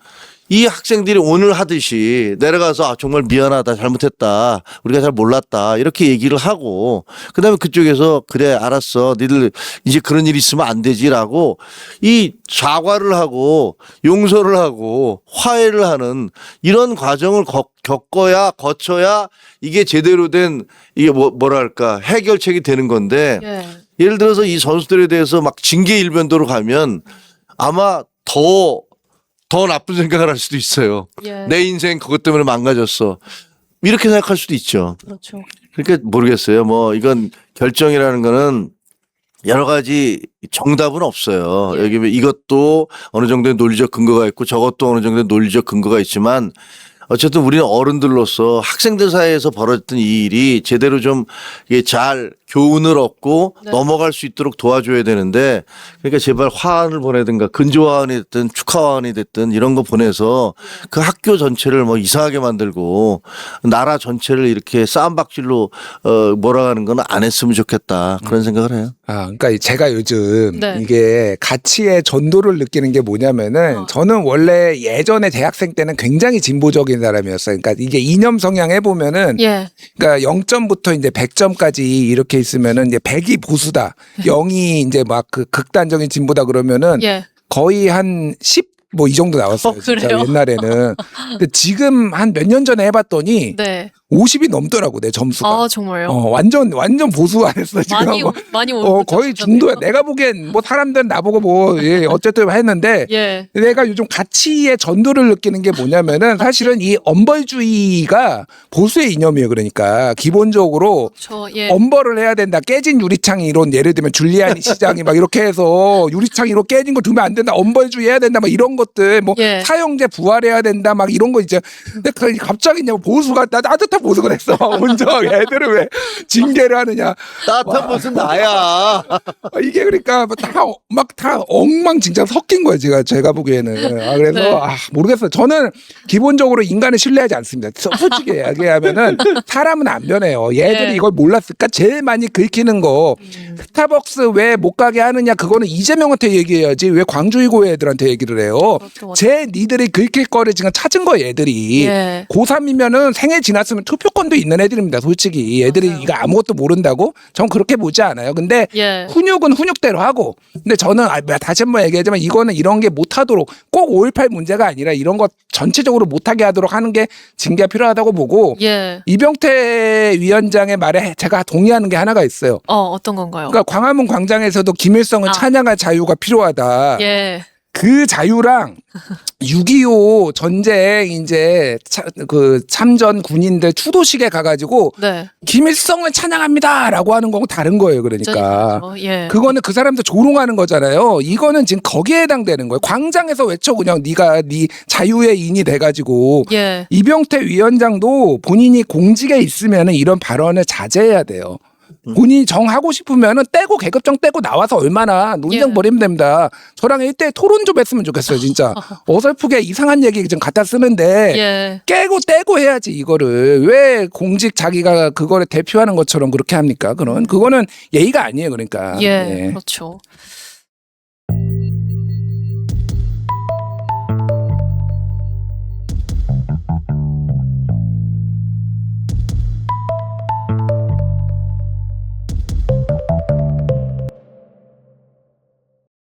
이 학생들이 오늘 하듯이 내려가서 정말 미안하다 잘못했다 우리가 잘 몰랐다 이렇게 얘기를 하고 그다음에 그쪽에서 그래 알았어 니들 이제 그런 일 있으면 안 되지라고 이 사과를 하고 용서를 하고 화해를 하는 이런 과정을 거쳐야 이게 제대로 된 이게 뭐랄까 해결책이 되는 건데 예. 예를 들어서 이 선수들에 대해서 막 징계 일변도로 가면 아마 더 나쁜 생각을 할 수도 있어요. 예. 내 인생 그것 때문에 망가졌어. 이렇게 생각할 수도 있죠. 그렇죠. 그러니까 모르겠어요. 뭐 이건 결정이라는 거는 여러 가지 정답은 없어요. 예. 여기 이것도 어느 정도의 논리적 근거가 있고 저것도 어느 정도의 논리적 근거가 있지만 어쨌든 우리는 어른들로서 학생들 사이에서 벌어졌던 이 일이 제대로 좀 이게 잘 교훈을 얻고 네. 넘어갈 수 있도록 도와줘야 되는데 그러니까 제발 화환을 보내든가 근조화환이 됐든 축하화환이 됐든 이런 거 보내서 그 학교 전체를 뭐 이상하게 만들고 나라 전체를 이렇게 싸움박질로 몰아가는 건 안 했으면 좋겠다 그런 생각을 해요. 그러니까 제가 요즘 네. 이게 가치의 전도를 느끼는 게 뭐냐면은 저는 원래 예전에 대학생 때는 굉장히 진보적인 사람이었어요. 그러니까 이게 이념 성향 해보면은 예. 그러니까 0점부터 이제 100점까지 이렇게 있으면은 이제 100이 보수다. 0이 이제 막 그 극단적인 진보다 그러면은 예. 거의 한 10 뭐 이 정도 나왔어요. 진짜 그래요? 옛날에는. 근데 지금 한 몇 년 전에 해봤더니 네. 50이 넘더라고 내 점수가. 아, 정말요? 완전 보수 안 했어 지금. 많이 거의 중도야. 내가 보기엔 뭐 사람들은 나보고 뭐 어쨌든 했는데 예. 내가 요즘 가치의 전도를 느끼는 게 뭐냐면은 사실은 이 엄벌주의가 보수의 이념이에요. 그러니까 기본적으로 예. 엄벌을 해야 된다. 깨진 유리창 이론 예를 들면 줄리아니 시장이 막 이렇게 해서 유리창 이론 깨진 거 두면 안 된다. 엄벌주의 해야 된다. 막 이런 것들 뭐 예. 사형제 부활해야 된다. 막 이런 거 이제 근데 갑자기 이제 보수가 나도 다 보수가 됐어. 먼저 애들을 왜 징계를 하느냐. 따뜻한 무슨 나야. 이게 그러니까 다 엉망진창 섞인 거예요. 제가 보기에는. 그래서 네. 모르겠어요. 저는 기본적으로 인간을 신뢰하지 않습니다. 솔직히 얘기하면은 사람은 안 변해요. 얘들이 네. 이걸 몰랐을까? 제일 많이 긁히는 거 스타벅스 왜 못 가게 하느냐 그거는 이재명한테 얘기해야지 왜 광주이고 애들한테 얘기를 해요. 그렇죠. 니들이 긁힐 거를 지금 찾은 거예요. 애들이. 예. 고3이면은 생애 지났으면 투표권도 있는 애들입니다. 솔직히 애들이 맞아요. 이거 아무것도 모른다고? 전 그렇게 보지 않아요. 근데 예. 훈육은 훈육대로 하고 근데 저는 다시 한번 얘기하지만 이거는 이런 게 못하도록 꼭 5.18 문제가 아니라 이런 거 전체적으로 못하게 하도록 하는 게 징계가 필요하다고 보고 예. 이병태 위원장의 말에 제가 동의하는 게 하나가 있어요. 어떤 건가요? 그러니까 광화문 광장에서도 김일성을 찬양할 자유가 필요하다. 예. 그 자유랑 6.25 전쟁 이제 그 참전 군인들 추도식에 가가지고 네. 김일성을 찬양합니다라고 하는 거하고 다른 거예요. 그러니까 예. 그거는 그 사람들 조롱하는 거잖아요. 이거는 지금 거기에 해당되는 거예요. 광장에서 외쳐 그냥 네가 네 자유의 인이 돼가지고 예. 이병태 위원장도 본인이 공직에 있으면은 이런 발언을 자제해야 돼요. 본인이 정하고 싶으면은 떼고 계급정 떼고 나와서 얼마나 논쟁 예. 벌이면 됩니다. 저랑 이때 토론 좀 했으면 좋겠어요, 진짜. 어설프게 이상한 얘기 좀 갖다 쓰는데 예. 깨고 떼고 해야지 이거를. 왜 공직 자기가 그거를 대표하는 것처럼 그렇게 합니까? 그거는 예의가 아니에요, 그러니까. 예. 그렇죠.